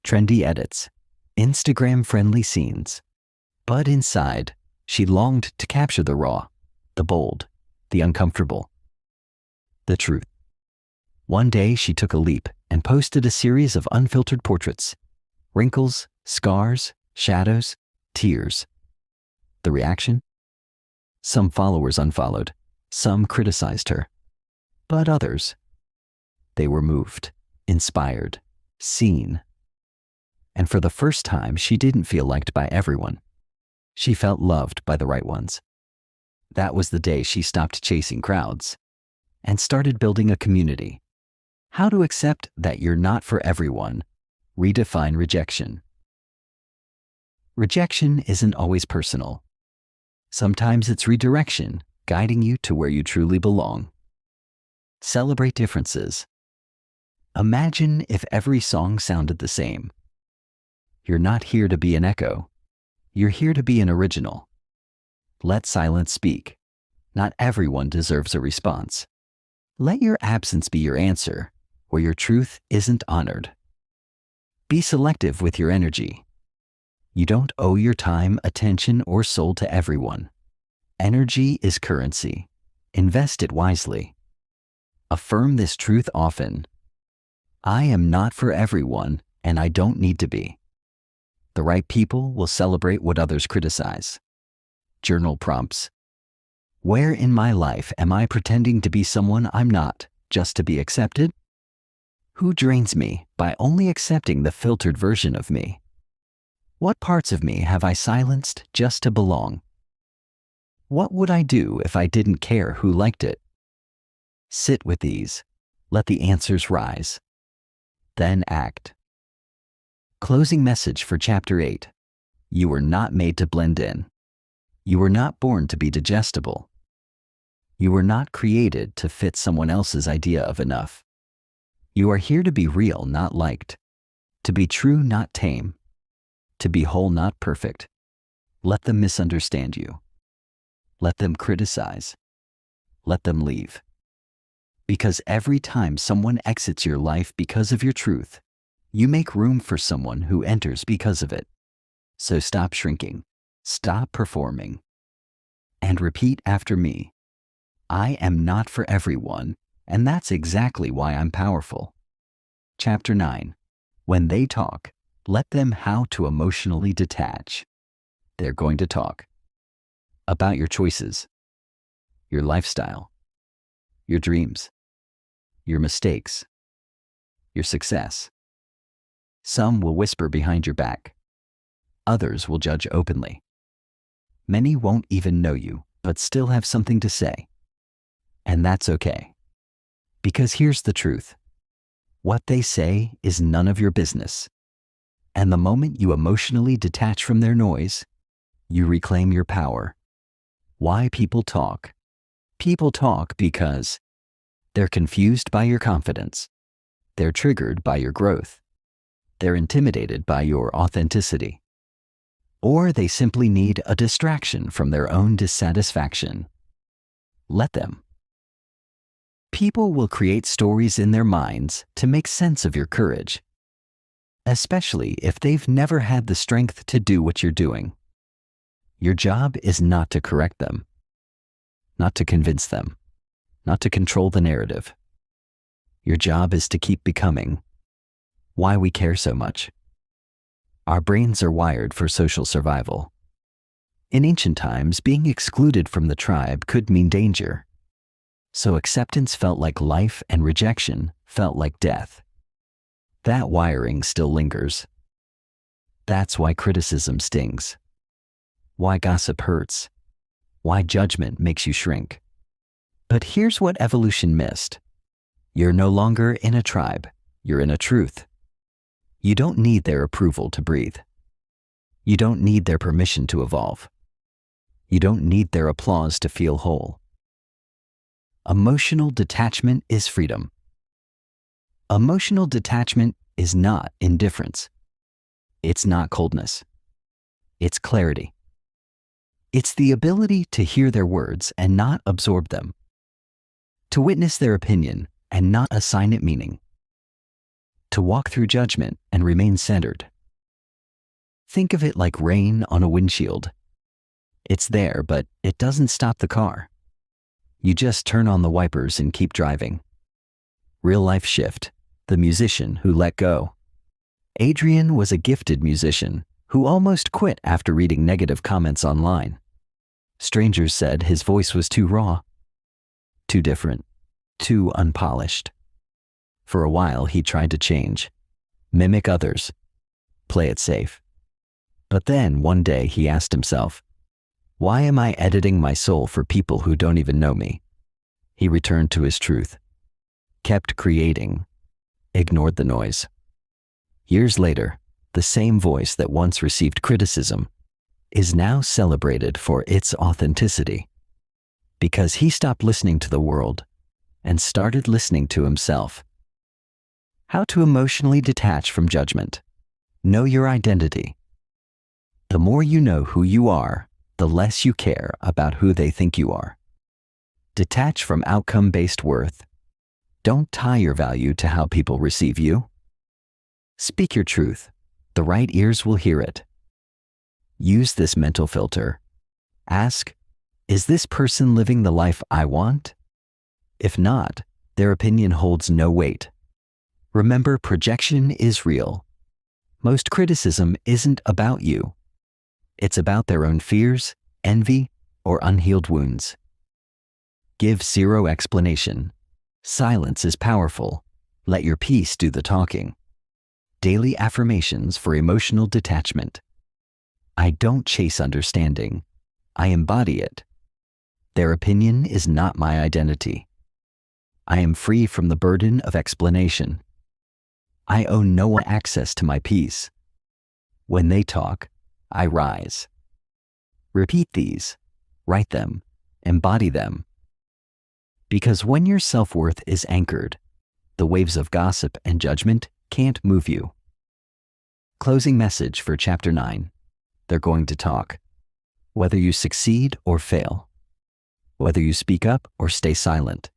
trendy edits, Instagram-friendly scenes. But inside, she longed to capture the raw, the bold, the uncomfortable, the truth. One day she took a leap and posted a series of unfiltered portraits, Wrinkles, scars, shadows, tears. The reaction? Some followers unfollowed, some criticized her, but others, they were moved, inspired, seen. And for the first time, she didn't feel liked by everyone. She felt loved by the right ones. That was the day she stopped chasing crowds and started building a community. How to accept that you're not for everyone. Redefine rejection. Rejection isn't always personal. Sometimes it's redirection, guiding you to where you truly belong. Celebrate differences. Imagine if every song sounded the same. You're not here to be an echo. You're here to be an original. Let silence speak. Not everyone deserves a response. Let your absence be your answer, where your truth isn't honored. Be selective with your energy. You don't owe your time, attention, or soul to everyone. Energy is currency. Invest it wisely. Affirm this truth often. I am not for everyone, and I don't need to be. The right people will celebrate what others criticize. Journal prompts. Where in my life am I pretending to be someone I'm not, just to be accepted? Who drains me by only accepting the filtered version of me? What parts of me have I silenced just to belong? What would I do if I didn't care who liked it? Sit with these. Let the answers rise. Then act. Closing message for Chapter 8. You were not made to blend in. You were not born to be digestible. You were not created to fit someone else's idea of enough. You are here to be real, not liked. To be true, not tame. To be whole, not perfect. Let them misunderstand you. Let them criticize. Let them leave. Because every time someone exits your life because of your truth, you make room for someone who enters because of it. So stop shrinking. Stop performing. And repeat after me. I am not for everyone, and that's exactly why I'm powerful. Chapter 9. When they talk, let them how to emotionally detach. They're going to talk about your choices, your lifestyle, your dreams, your mistakes, your success. Some will whisper behind your back. Others will judge openly. Many won't even know you, but still have something to say. And that's okay. Because here's the truth. What they say is none of your business. And the moment you emotionally detach from their noise, you reclaim your power. Why people talk? People talk because they're confused by your confidence. They're triggered by your growth. They're intimidated by your authenticity. Or they simply need a distraction from their own dissatisfaction. Let them. People will create stories in their minds to make sense of your courage, especially if they've never had the strength to do what you're doing. Your job is not to correct them, not to convince them, not to control the narrative. Your job is to keep becoming. Why we care so much. Our brains are wired for social survival. In ancient times, being excluded from the tribe could mean danger. So acceptance felt like life and rejection felt like death. That wiring still lingers. That's why criticism stings. Why gossip hurts. Why judgment makes you shrink. But here's what evolution missed. You're no longer in a tribe. You're in a truth. You don't need their approval to breathe. You don't need their permission to evolve. You don't need their applause to feel whole. Emotional detachment is freedom. Emotional detachment is not indifference. It's not coldness. It's clarity. It's the ability to hear their words and not absorb them. To witness their opinion and not assign it meaning. To walk through judgment and remain centered. Think of it like rain on a windshield. It's there, but it doesn't stop the car. You just turn on the wipers and keep driving. Real life shift, the musician who let go. Adrian was a gifted musician who almost quit after reading negative comments online. Strangers said his voice was too raw, too different, too unpolished. For a while, he tried to change, mimic others, play it safe. But then, one day, he asked himself, "Why am I editing my soul for people who don't even know me?" He returned to his truth, kept creating, ignored the noise. Years later, the same voice that once received criticism is now celebrated for its authenticity, because he stopped listening to the world and started listening to himself. How to emotionally detach from judgment. Know your identity. The more you know who you are, the less you care about who they think you are. Detach from outcome-based worth. Don't tie your value to how people receive you. Speak your truth. The right ears will hear it. Use this mental filter. Ask, is this person living the life I want? If not, their opinion holds no weight. Remember, projection is real. Most criticism isn't about you. It's about their own fears, envy, or unhealed wounds. Give zero explanation. Silence is powerful. Let your peace do the talking. Daily affirmations for emotional detachment. I don't chase understanding. I embody it. Their opinion is not my identity. I am free from the burden of explanation. I owe no one access to my peace. When they talk, I rise. Repeat these. Write them. Embody them. Because when your self-worth is anchored, the waves of gossip and judgment can't move you. Closing message for Chapter 9. They're going to talk. Whether you succeed or fail. Whether you speak up or stay silent.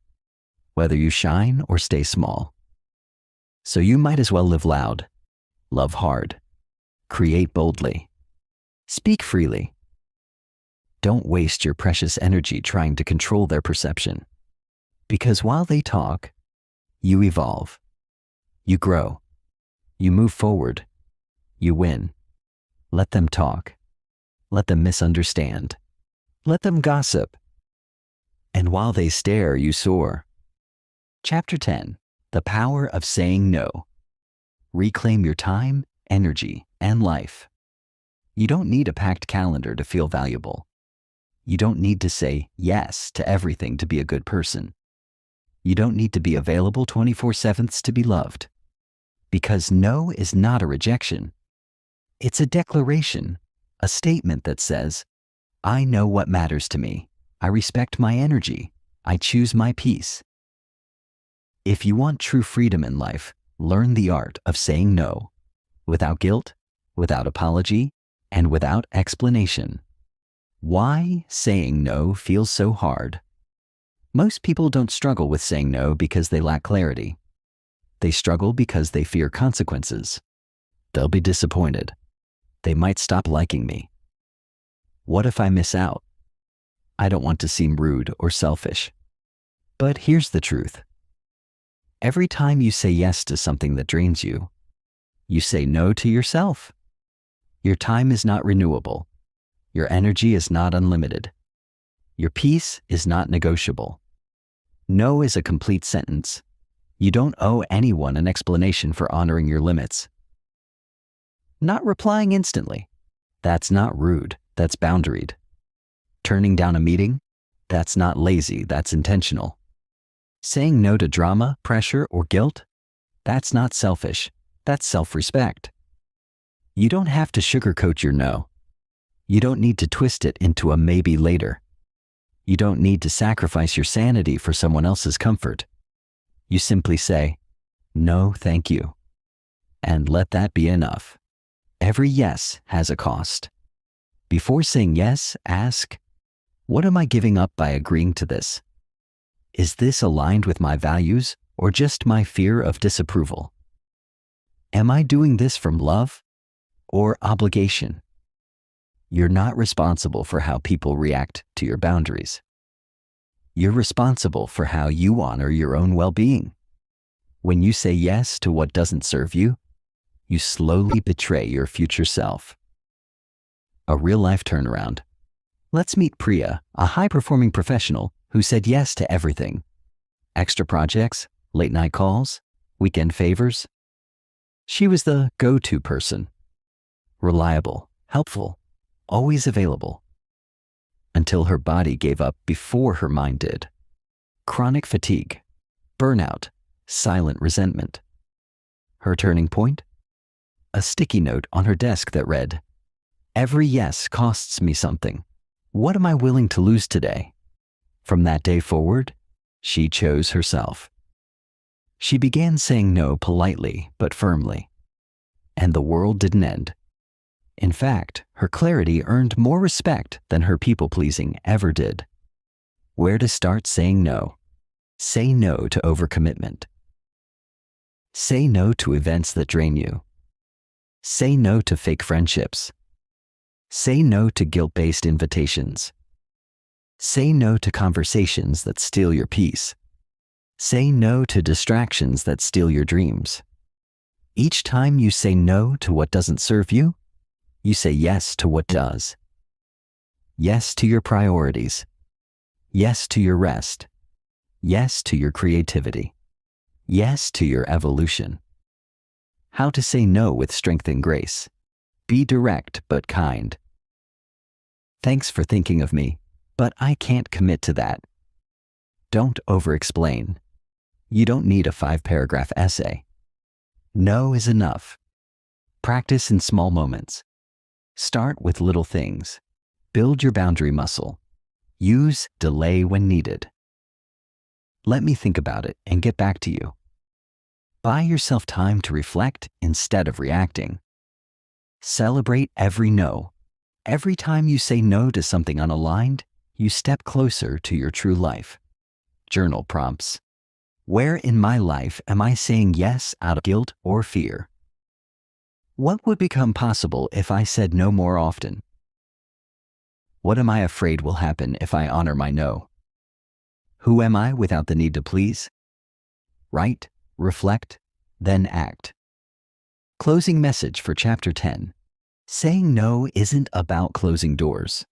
Whether you shine or stay small. So you might as well live loud, love hard, create boldly, speak freely. Don't waste your precious energy trying to control their perception. Because while they talk, you evolve, you grow, you move forward, you win. Let them talk. Let them misunderstand. Let them gossip. And while they stare, you soar. Chapter 10. The Power of Saying No. Reclaim your time, energy, and life. You don't need a packed calendar to feel valuable. You don't need to say yes to everything to be a good person. You don't need to be available 24/7 to be loved. Because no is not a rejection. It's a declaration, a statement that says, I know what matters to me. I respect my energy. I choose my peace. If you want true freedom in life, learn the art of saying no, without guilt, without apology, and without explanation. Why saying no feels so hard? Most people don't struggle with saying no because they lack clarity. They struggle because they fear consequences. They'll be disappointed. They might stop liking me. What if I miss out? I don't want to seem rude or selfish. But here's the truth. Every time you say yes to something that drains you, you say no to yourself. Your time is not renewable. Your energy is not unlimited. Your peace is not negotiable. No is a complete sentence. You don't owe anyone an explanation for honoring your limits. Not replying instantly. That's not rude. That's boundaried. Turning down a meeting. That's not lazy. That's intentional. Saying no to drama, pressure, or guilt. That's not selfish. That's self-respect. You don't have to sugarcoat your no. You don't need to twist it into a maybe later. You don't need to sacrifice your sanity for someone else's comfort. You simply say, no, thank you. And let that be enough. Every yes has a cost. Before saying yes, ask, what am I giving up by agreeing to this? Is this aligned with my values or just my fear of disapproval? Am I doing this from love or obligation? You're not responsible for how people react to your boundaries. You're responsible for how you honor your own well-being. When you say yes to what doesn't serve you, you slowly betray your future self. A real-life turnaround. Let's meet Priya, a high-performing professional who said yes to everything. Extra projects, late-night calls, weekend favors. She was the go-to person. Reliable, helpful, always available. Until her body gave up before her mind did. Chronic fatigue, burnout, silent resentment. Her turning point? A sticky note on her desk that read, "Every yes costs me something. What am I willing to lose today?" From that day forward, she chose herself. She began saying no politely but firmly. And the world didn't end. In fact, her clarity earned more respect than her people-pleasing ever did. Where to start saying no? Say no to overcommitment. Say no to events that drain you. Say no to fake friendships. Say no to guilt-based invitations. Say no to conversations that steal your peace. Say no to distractions that steal your dreams. Each time you say no to what doesn't serve you, you say yes to what does. Yes to your priorities. Yes to your rest. Yes to your creativity. Yes to your evolution. How to say no with strength and grace. Be direct but kind. Thanks for thinking of me, but I can't commit to that. Don't over-explain. You don't need a 5-paragraph essay. No is enough. Practice in small moments. Start with little things. Build your boundary muscle. Use delay when needed. Let me think about it and get back to you. Buy yourself time to reflect instead of reacting. Celebrate every no. Every time you say no to something unaligned, you step closer to your true life. Journal prompts. Where in my life am I saying yes out of guilt or fear? What would become possible if I said no more often? What am I afraid will happen if I honor my no? Who am I without the need to please? Write, reflect, then act. Closing message for Chapter 10. Saying no isn't about closing doors.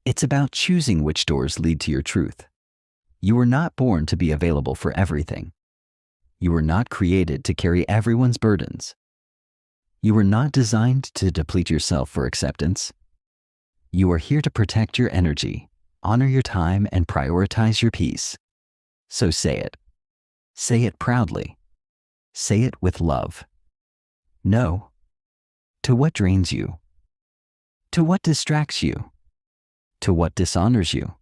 It's about choosing which doors lead to your truth. You were not born to be available for everything. You were not created to carry everyone's burdens. You were not designed to deplete yourself for acceptance. You are here to protect your energy, honor your time, and prioritize your peace. So say it. Say it proudly. Say it with love. No. To what drains you? To what distracts you? To what dishonors you?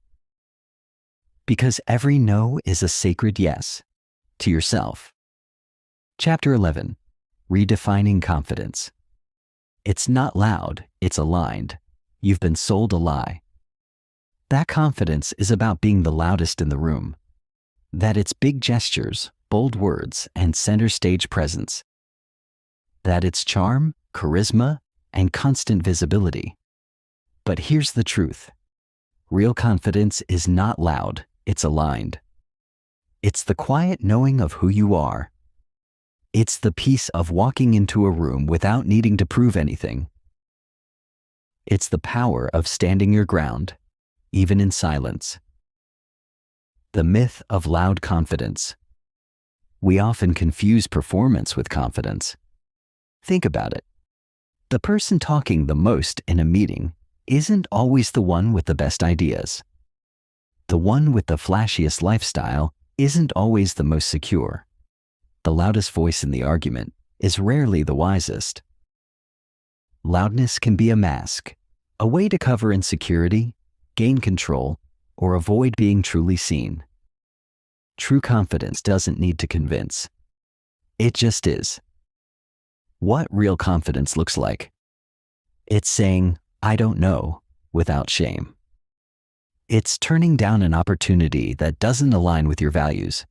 Because every no is a sacred yes to yourself. Chapter 11. Redefining confidence. It's not loud, it's aligned. You've been sold a lie. That confidence is about being the loudest in the room. That it's big gestures, bold words, and center stage presence. That it's charm, charisma, and constant visibility. But here's the truth. Real confidence is not loud, it's aligned. It's the quiet knowing of who you are. It's the peace of walking into a room without needing to prove anything. It's the power of standing your ground, even in silence. The myth of loud confidence. We often confuse performance with confidence. Think about it. The person talking the most in a meeting isn't always the one with the best ideas. The one with the flashiest lifestyle isn't always the most secure. The loudest voice in the argument is rarely the wisest. Loudness can be a mask, a way to cover insecurity, gain control, or avoid being truly seen. True confidence doesn't need to convince. It just is. What real confidence looks like? It's saying, "I don't know," without shame. It's turning down an opportunity that doesn't align with your values.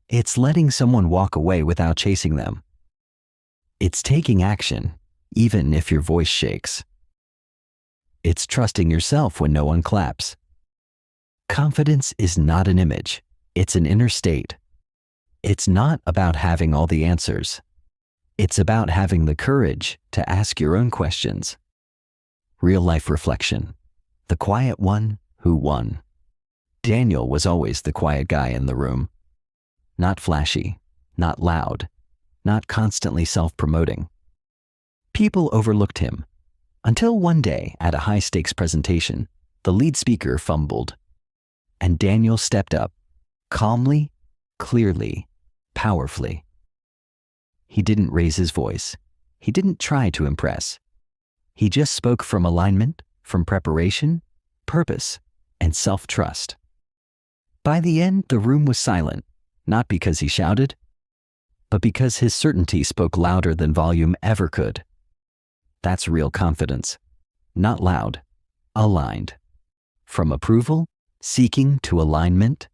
It's letting someone walk away without chasing them. It's taking action, even if your voice shakes. It's trusting yourself when no one claps. Confidence is not an image, it's an inner state. It's not about having all the answers. It's about having the courage to ask your own questions. Real life reflection. The quiet one who won. Daniel was always the quiet guy in the room. Not flashy, not loud, not constantly self-promoting. People overlooked him, until one day at a high-stakes presentation, the lead speaker fumbled, and Daniel stepped up, calmly, clearly, powerfully. He didn't raise his voice. He didn't try to impress. He just spoke from alignment, from preparation, purpose, and self-trust. By the end, the room was silent, not because he shouted, but because his certainty spoke louder than volume ever could. That's real confidence. Not loud, aligned. From approval, seeking to alignment.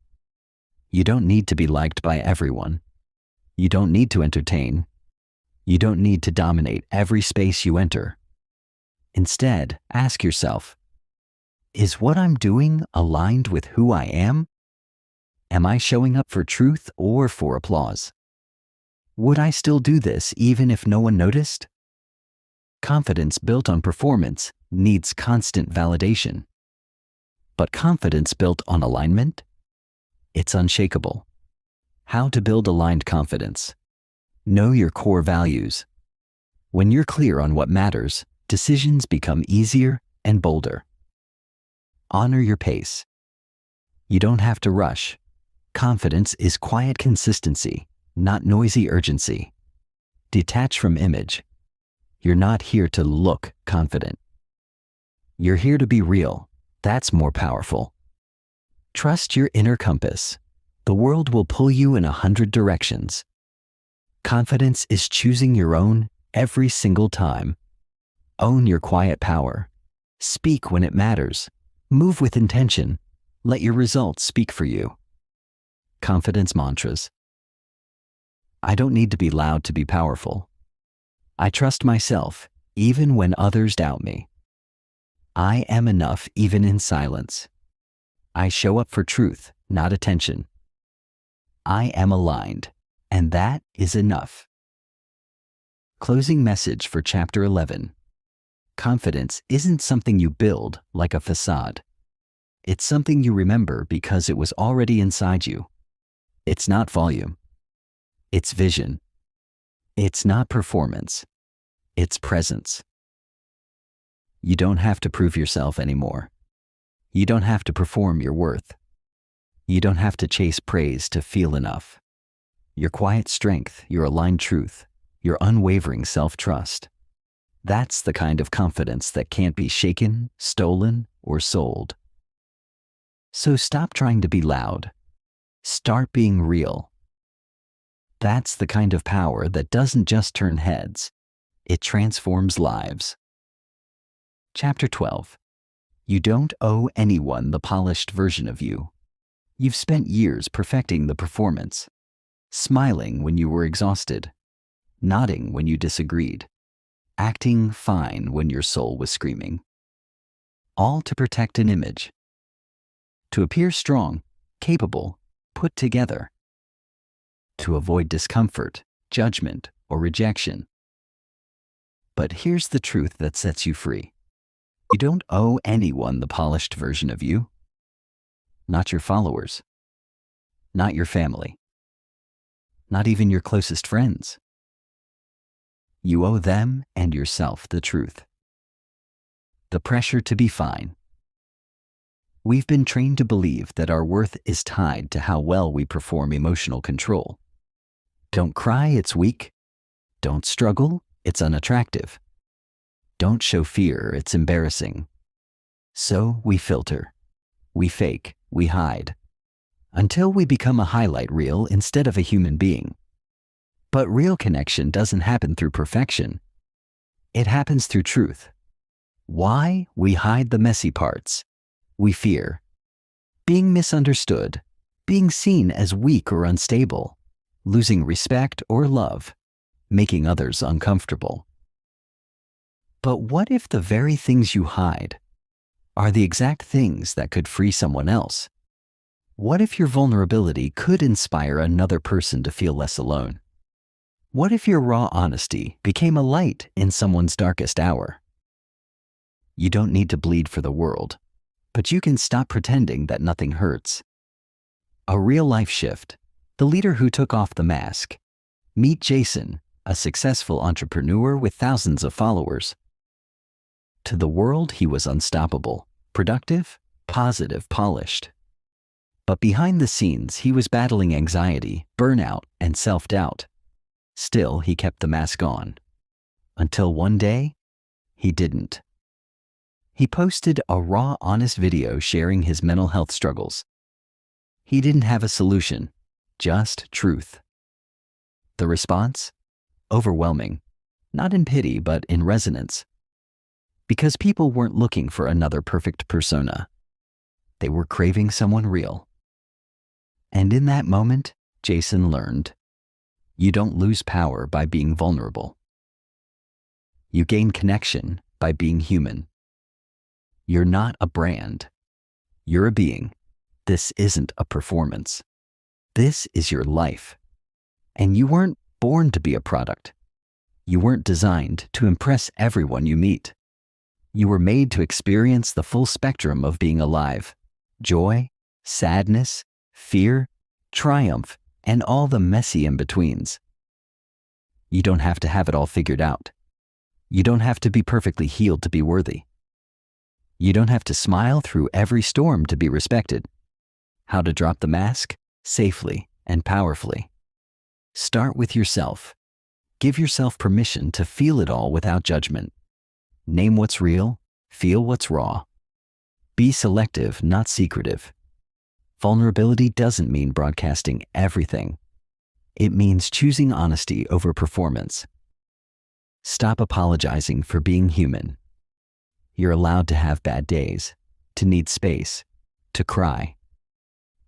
You don't need to be liked by everyone. You don't need to entertain. You don't need to dominate every space you enter. Instead, ask yourself, is what I'm doing aligned with who I am? Am I showing up for truth or for applause? Would I still do this even if no one noticed? Confidence built on performance needs constant validation. But confidence built on alignment? It's unshakable. How to build aligned confidence. Know your core values. When you're clear on what matters, decisions become easier and bolder. Honor your pace. You don't have to rush. Confidence is quiet consistency, not noisy urgency. Detach from image. You're not here to look confident. You're here to be real. That's more powerful. Trust your inner compass. The world will pull you in 100 directions. Confidence is choosing your own every single time. Own your quiet power. Speak when it matters. Move with intention. Let your results speak for you. Confidence mantras. I don't need to be loud to be powerful. I trust myself, even when others doubt me. I am enough even in silence. I show up for truth, not attention. I am aligned, and that is enough. Closing message for Chapter 11. Confidence isn't something you build like a facade. It's something you remember because it was already inside you. It's not volume. It's vision. It's not performance. It's presence. You don't have to prove yourself anymore. You don't have to perform your worth. You don't have to chase praise to feel enough. Your quiet strength, your aligned truth, your unwavering self-trust. That's the kind of confidence that can't be shaken, stolen, or sold. So stop trying to be loud. Start being real. That's the kind of power that doesn't just turn heads. It transforms lives. Chapter 12. You don't owe anyone the polished version of you. You've spent years perfecting the performance, smiling when you were exhausted, nodding when you disagreed, acting fine when your soul was screaming. All to protect an image. To appear strong, capable, put together. To avoid discomfort, judgment, or rejection. But here's the truth that sets you free. You don't owe anyone the polished version of you. Not your followers. Not your family. Not even your closest friends. You owe them and yourself the truth. The pressure to be fine. We've been trained to believe that our worth is tied to how well we perform emotional control. Don't cry, it's weak. Don't struggle, it's unattractive. Don't show fear, it's embarrassing. So we filter. We fake, we hide. Until we become a highlight reel instead of a human being. But real connection doesn't happen through perfection. It happens through truth. Why? We hide the messy parts. We fear being misunderstood, being seen as weak or unstable, losing respect or love, making others uncomfortable. But what if the very things you hide are the exact things that could free someone else? What if your vulnerability could inspire another person to feel less alone? What if your raw honesty became a light in someone's darkest hour? You don't need to bleed for the world, but you can stop pretending that nothing hurts. A real-life shift. The leader who took off the mask. Meet Jason, a successful entrepreneur with thousands of followers. To the world, he was unstoppable, productive, positive, polished. But behind the scenes, he was battling anxiety, burnout, and self-doubt. Still, he kept the mask on. Until one day, he didn't. He posted a raw, honest video sharing his mental health struggles. He didn't have a solution, just truth. The response? Overwhelming. Not in pity, but in resonance. Because people weren't looking for another perfect persona. They were craving someone real. And in that moment, Jason learned, you don't lose power by being vulnerable. You gain connection by being human. You're not a brand. You're a being. This isn't a performance. This is your life. And you weren't born to be a product. You weren't designed to impress everyone you meet. You were made to experience the full spectrum of being alive. Joy, sadness, fear, triumph, and all the messy in-betweens. You don't have to have it all figured out. You don't have to be perfectly healed to be worthy. You don't have to smile through every storm to be respected. How to drop the mask safely and powerfully. Start with yourself. Give yourself permission to feel it all without judgment. Name what's real, feel what's raw. Be selective, not secretive. Vulnerability doesn't mean broadcasting everything. It means choosing honesty over performance. Stop apologizing for being human. You're allowed to have bad days, to need space, to cry.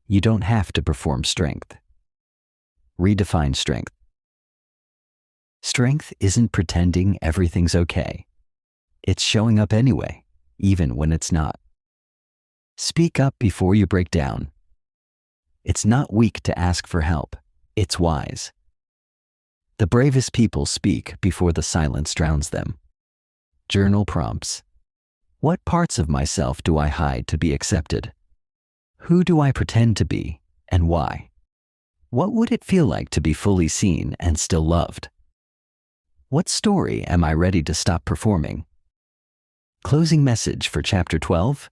You don't have to perform strength. Redefine strength. Strength isn't pretending everything's okay. It's showing up anyway, even when it's not. Speak up before you break down. It's not weak to ask for help. It's wise. The bravest people speak before the silence drowns them. Journal prompts. What parts of myself do I hide to be accepted? Who do I pretend to be, and why? What would it feel like to be fully seen and still loved? What story am I ready to stop performing? Closing message for Chapter 12.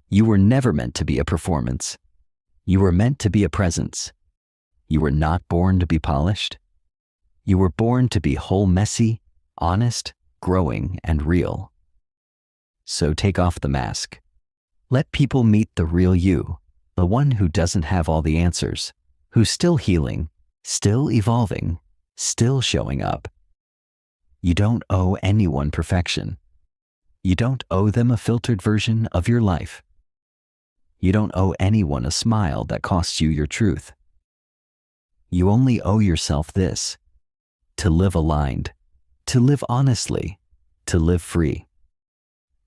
You were never meant to be a performance. You were meant to be a presence. You were not born to be polished. You were born to be whole, messy, honest, growing, and real. So take off the mask. Let people meet the real you, the one who doesn't have all the answers, who's still healing, still evolving, still showing up. You don't owe anyone perfection. You don't owe them a filtered version of your life. You don't owe anyone a smile that costs you your truth. You only owe yourself this: to live aligned, to live honestly, to live free.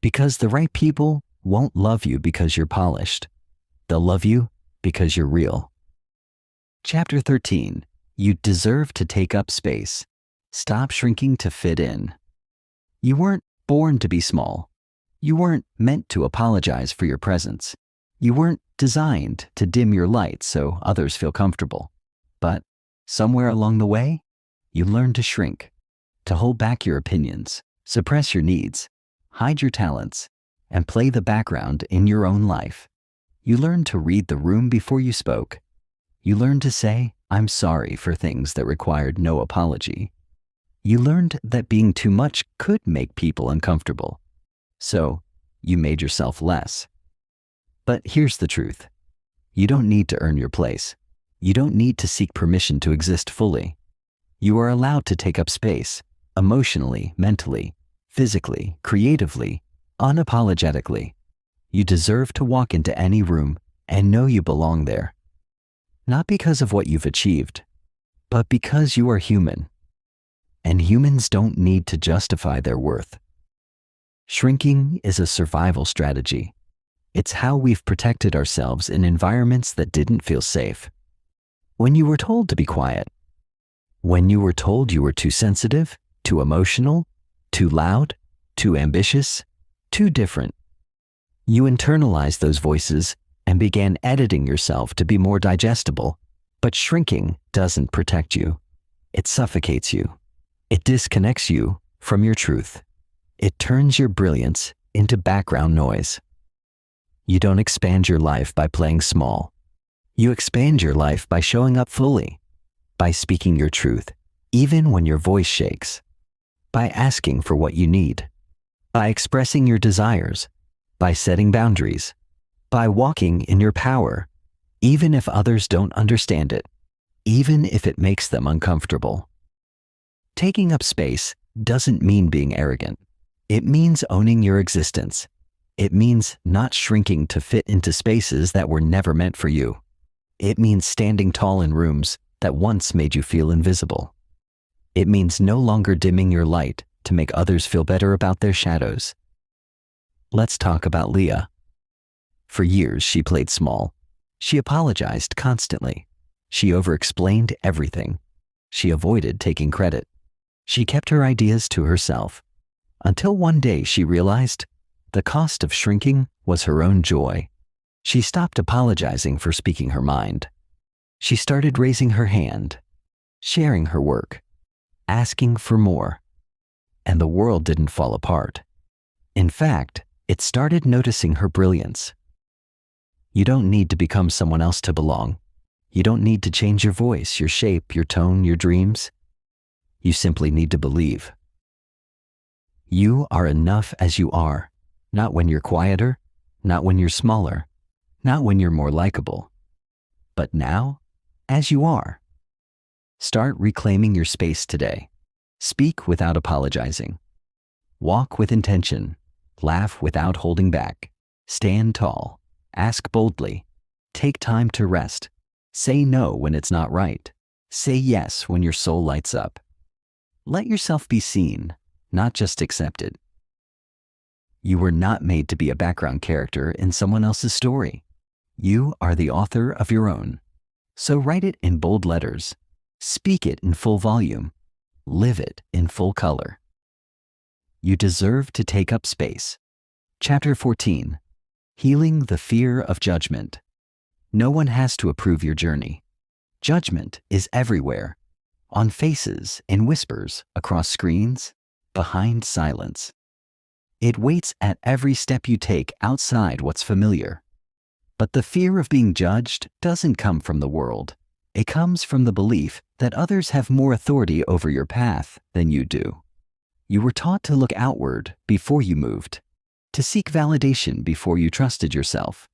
Because the right people won't love you because you're polished. They'll love you because you're real. Chapter 13. You deserve to take up space. Stop shrinking to fit in. You weren't born to be small. You weren't meant to apologize for your presence. You weren't designed to dim your light so others feel comfortable. But somewhere along the way, you learned to shrink, to hold back your opinions, suppress your needs, hide your talents, and play the background in your own life. You learned to read the room before you spoke. You learned to say, I'm sorry, for things that required no apology. You learned that being too much could make people uncomfortable. So you made yourself less. But here's the truth. You don't need to earn your place. You don't need to seek permission to exist fully. You are allowed to take up space, emotionally, mentally, physically, creatively, unapologetically. You deserve to walk into any room and know you belong there. Not because of what you've achieved, but because you are human. And humans don't need to justify their worth. Shrinking is a survival strategy. It's how we've protected ourselves in environments that didn't feel safe. When you were told to be quiet, When you were told you were too sensitive, too emotional, too loud, too ambitious, too different. You internalized those voices and began editing yourself to be more digestible. But shrinking doesn't protect you. It suffocates you. It disconnects you from your truth. It turns your brilliance into background noise. You don't expand your life by playing small. You expand your life by showing up fully, by speaking your truth, even when your voice shakes, by asking for what you need, by expressing your desires, by setting boundaries, by walking in your power, even if others don't understand it, even if it makes them uncomfortable. Taking up space doesn't mean being arrogant. It means owning your existence. It means not shrinking to fit into spaces that were never meant for you. It means standing tall in rooms that once made you feel invisible. It means no longer dimming your light to make others feel better about their shadows. Let's talk about Leah. For years, she played small. She apologized constantly. She overexplained everything. She avoided taking credit. She kept her ideas to herself. Until one day she realized the cost of shrinking was her own joy. She stopped apologizing for speaking her mind. She started raising her hand, sharing her work, asking for more. And the world didn't fall apart. In fact, it started noticing her brilliance. You don't need to become someone else to belong. You don't need to change your voice, your shape, your tone, your dreams. You simply need to believe. You are enough as you are, not when you're quieter, not when you're smaller, not when you're more likable, but now, as you are. Start reclaiming your space today. Speak without apologizing. Walk with intention. Laugh without holding back. Stand tall. Ask boldly. Take time to rest. Say no when it's not right. Say yes when your soul lights up. Let yourself be seen, not just accepted. You were not made to be a background character in someone else's story. You are the author of your own. So write it in bold letters. Speak it in full volume. Live it in full color. You deserve to take up space. Chapter 14. Healing the Fear of Judgment. No one has to approve your journey. Judgment is everywhere. On faces, in whispers, across screens, behind silence. It waits at every step you take outside what's familiar. But the fear of being judged doesn't come from the world. It comes from the belief that others have more authority over your path than you do. You were taught to look outward before you moved, to seek validation before you trusted yourself,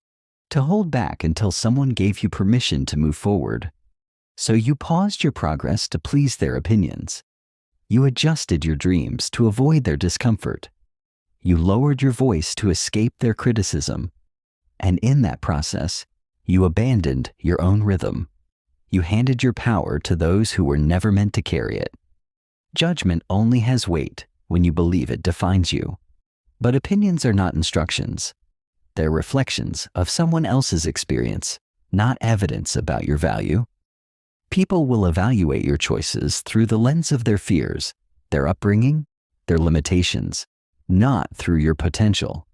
to hold back until someone gave you permission to move forward. So you paused your progress to please their opinions. You adjusted your dreams to avoid their discomfort. You lowered your voice to escape their criticism. And in that process, you abandoned your own rhythm. You handed your power to those who were never meant to carry it. Judgment only has weight when you believe it defines you. But opinions are not instructions. They're reflections of someone else's experience, not evidence about your value. People will evaluate your choices through the lens of their fears, their upbringing, their limitations, not through your potential.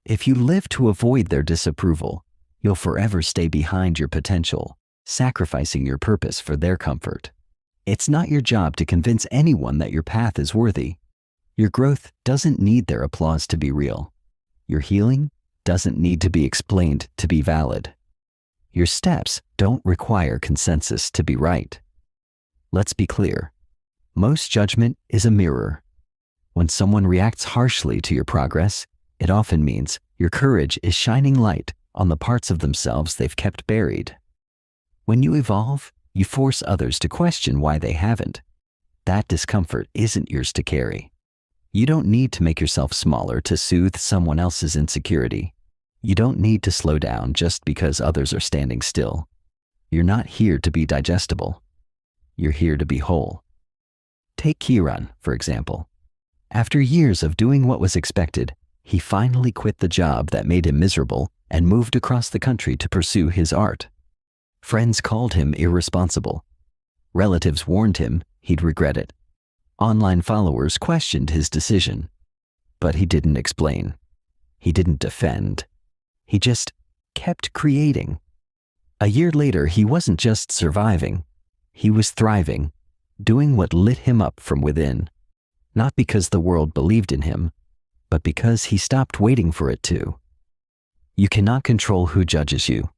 If you live to avoid their disapproval, you'll forever stay behind your potential, sacrificing your purpose for their comfort. It's not your job to convince anyone that your path is worthy. Your growth doesn't need their applause to be real. Your healing doesn't need to be explained to be valid. Your steps don't require consensus to be right. Let's be clear. Most judgment is a mirror. When someone reacts harshly to your progress, it often means your courage is shining light on the parts of themselves they've kept buried. When you evolve, you force others to question why they haven't. That discomfort isn't yours to carry. You don't need to make yourself smaller to soothe someone else's insecurity. You don't need to slow down just because others are standing still. You're not here to be digestible. You're here to be whole. Take Kiran, for example. After years of doing what was expected, he finally quit the job that made him miserable and moved across the country to pursue his art. Friends called him irresponsible. Relatives warned him he'd regret it. Online followers questioned his decision, but he didn't explain. He didn't defend. He just kept creating. A year later, he wasn't just surviving. He was thriving, doing what lit him up from within. Not because the world believed in him, but because he stopped waiting for it to. You cannot control who judges you,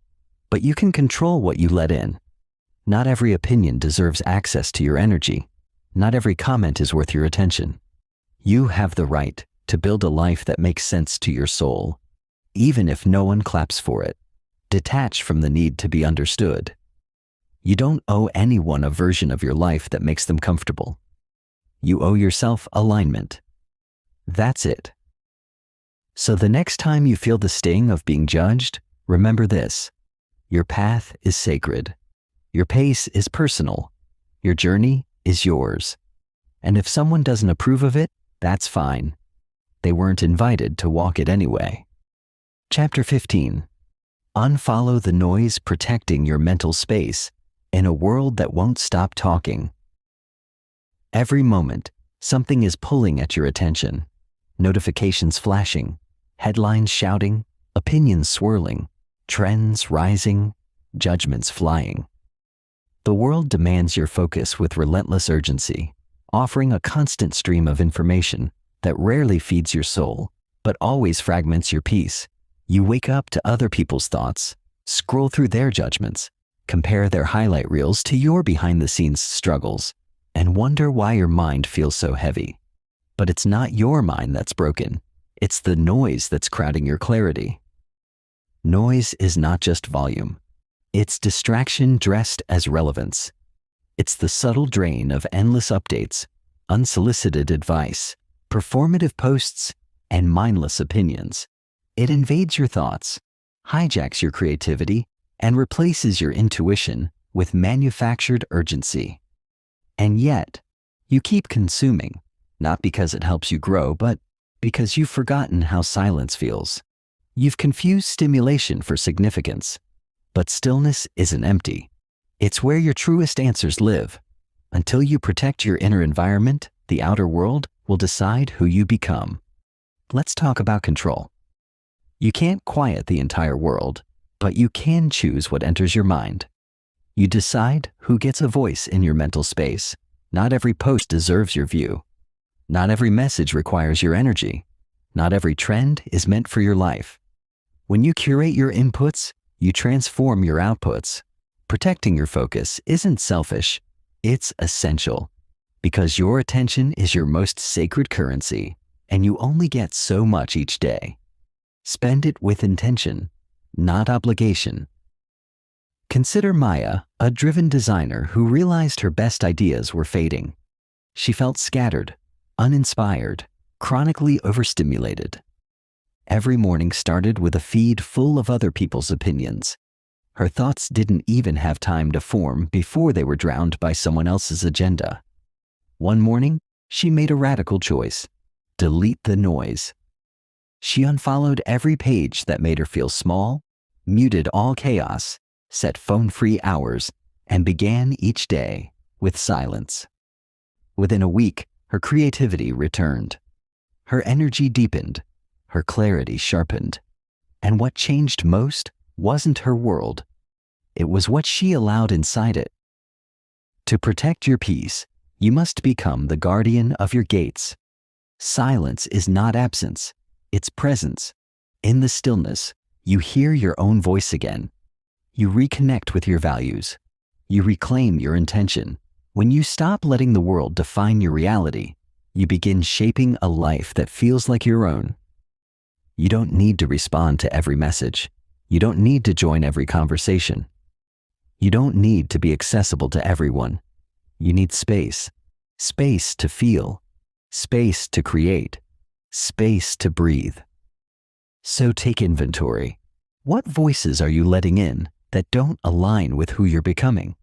but you can control what you let in. Not every opinion deserves access to your energy. Not every comment is worth your attention. You have the right to build a life that makes sense to your soul, even if no one claps for it. Detach from the need to be understood. You don't owe anyone a version of your life that makes them comfortable. You owe yourself alignment. That's it. So the next time you feel the sting of being judged, remember this: your path is sacred. Your pace is personal. Your journey is yours. And if someone doesn't approve of it, that's fine. They weren't invited to walk it anyway. Chapter 15. Unfollow the noise, protecting your mental space in a world that won't stop talking. Every moment, something is pulling at your attention. Notifications flashing, headlines shouting, opinions swirling, trends rising, judgments flying. The world demands your focus with relentless urgency, offering a constant stream of information that rarely feeds your soul, but always fragments your peace. You wake up to other people's thoughts, scroll through their judgments, compare their highlight reels to your behind-the-scenes struggles, and wonder why your mind feels so heavy. But it's not your mind that's broken. It's the noise that's crowding your clarity. Noise is not just volume. It's distraction dressed as relevance. It's the subtle drain of endless updates, unsolicited advice, performative posts, and mindless opinions. It invades your thoughts, hijacks your creativity, and replaces your intuition with manufactured urgency. And yet, you keep consuming, not because it helps you grow, but because you've forgotten how silence feels. You've confused stimulation for significance. But stillness isn't empty. It's where your truest answers live. Until you protect your inner environment, the outer world will decide who you become. Let's talk about control. You can't quiet the entire world, but you can choose what enters your mind. You decide who gets a voice in your mental space. Not every post deserves your view. Not every message requires your energy. Not every trend is meant for your life. When you curate your inputs, you transform your outputs. Protecting your focus isn't selfish, it's essential. Because your attention is your most sacred currency, and you only get so much each day. Spend it with intention, not obligation. Consider Maya, a driven designer who realized her best ideas were fading. She felt scattered, uninspired, chronically overstimulated. Every morning started with a feed full of other people's opinions. Her thoughts didn't even have time to form before they were drowned by someone else's agenda. One morning, she made a radical choice: delete the noise. She unfollowed every page that made her feel small, muted all chaos, set phone-free hours, and began each day with silence. Within a week, her creativity returned. Her energy deepened. Her clarity sharpened. And what changed most wasn't her world. It was what she allowed inside it. To protect your peace, you must become the guardian of your gates. Silence is not absence, it's presence. In the stillness, you hear your own voice again. You reconnect with your values. You reclaim your intention. When you stop letting the world define your reality, you begin shaping a life that feels like your own. You don't need to respond to every message. You don't need to join every conversation. You don't need to be accessible to everyone. You need space. Space to feel. Space to create. Space to breathe. So take inventory. What voices are you letting in that don't align with who you're becoming?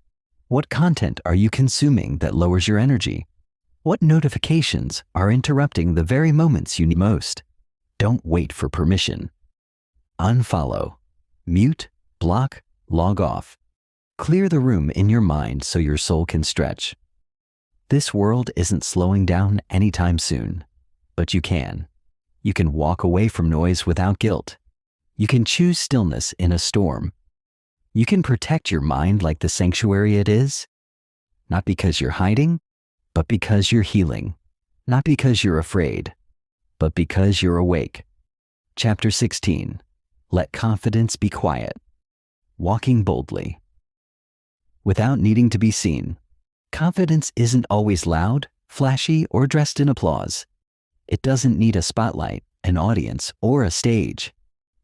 What content are you consuming that lowers your energy? What notifications are interrupting the very moments you need most? Don't wait for permission. Unfollow, mute, block, log off. Clear the room in your mind so your soul can stretch. This world isn't slowing down anytime soon, but you can. You can walk away from noise without guilt. You can choose stillness in a storm. You can protect your mind like the sanctuary it is, not because you're hiding, but because you're healing. Not because you're afraid, but because you're awake. Chapter 16. Let confidence be quiet. Walking boldly. Without needing to be seen. Confidence isn't always loud, flashy, or dressed in applause. It doesn't need a spotlight, an audience, or a stage.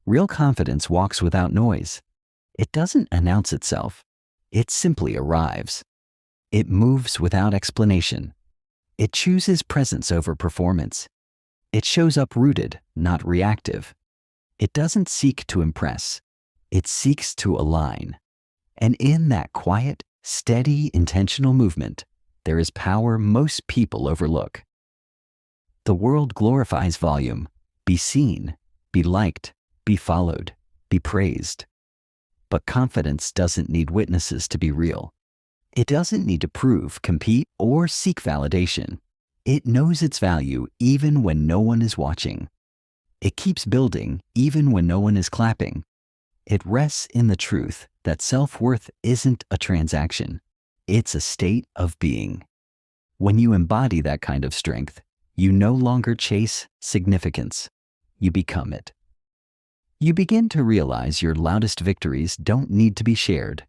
Real confidence walks without noise. It doesn't announce itself. It simply arrives. It moves without explanation. It chooses presence over performance. It shows up rooted, not reactive. It doesn't seek to impress. It seeks to align. And in that quiet, steady, intentional movement, there is power most people overlook. The world glorifies volume. Be seen, be liked, be followed, be praised. But confidence doesn't need witnesses to be real. It doesn't need to prove, compete, or seek validation. It knows its value even when no one is watching. It keeps building even when no one is clapping. It rests in the truth that self-worth isn't a transaction. It's a state of being. When you embody that kind of strength, you no longer chase significance. You become it. You begin to realize your loudest victories don't need to be shared.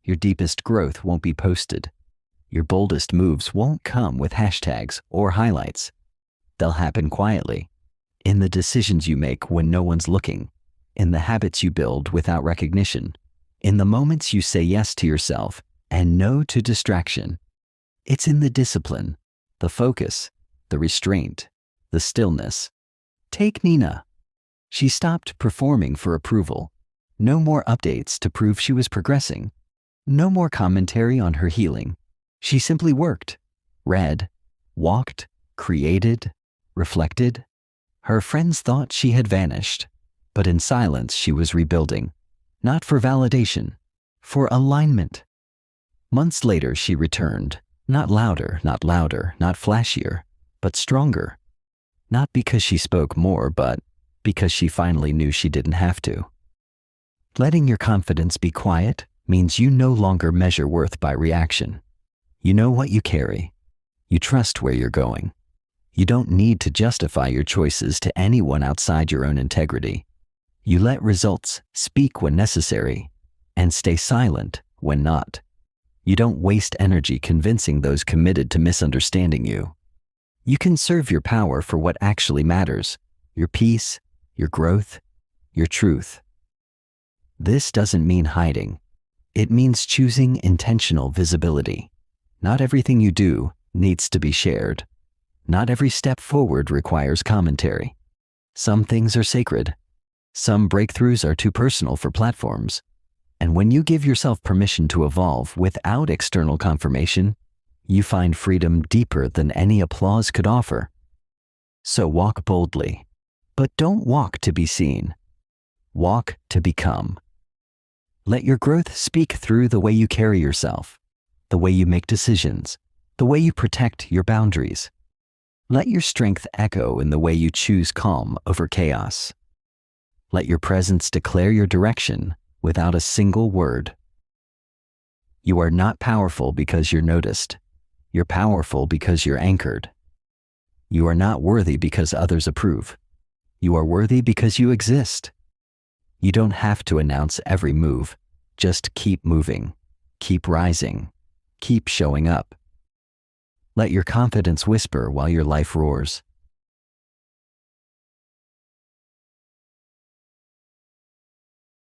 Your deepest growth won't be posted. Your boldest moves won't come with hashtags or highlights. They'll happen quietly, in the decisions you make when no one's looking, in the habits you build without recognition, in the moments you say yes to yourself and no to distraction. It's in the discipline, the focus, the restraint, the stillness. Take Nina. She stopped performing for approval. No more updates to prove she was progressing. No more commentary on her healing. She simply worked, read, walked, created, reflected. Her friends thought she had vanished, but in silence she was rebuilding, not for validation, for alignment. Months later she returned, not louder, not flashier, but stronger. Not because she spoke more, but because she finally knew she didn't have to. Letting your confidence be quiet means you no longer measure worth by reaction. You know what you carry. You trust where you're going. You don't need to justify your choices to anyone outside your own integrity. You let results speak when necessary and stay silent when not. You don't waste energy convincing those committed to misunderstanding you. You can serve your power for what actually matters, your peace, your growth, your truth. This doesn't mean hiding. It means choosing intentional visibility. Not everything you do needs to be shared. Not every step forward requires commentary. Some things are sacred. Some breakthroughs are too personal for platforms. And when you give yourself permission to evolve without external confirmation, you find freedom deeper than any applause could offer. So walk boldly, but don't walk to be seen. Walk to become. Let your growth speak through the way you carry yourself, the way you make decisions, the way you protect your boundaries. Let your strength echo in the way you choose calm over chaos. Let your presence declare your direction without a single word. You are not powerful because you're noticed. You're powerful because you're anchored. You are not worthy because others approve. You are worthy because you exist. You don't have to announce every move. Just keep moving, keep rising, keep showing up. Let your confidence whisper while your life roars.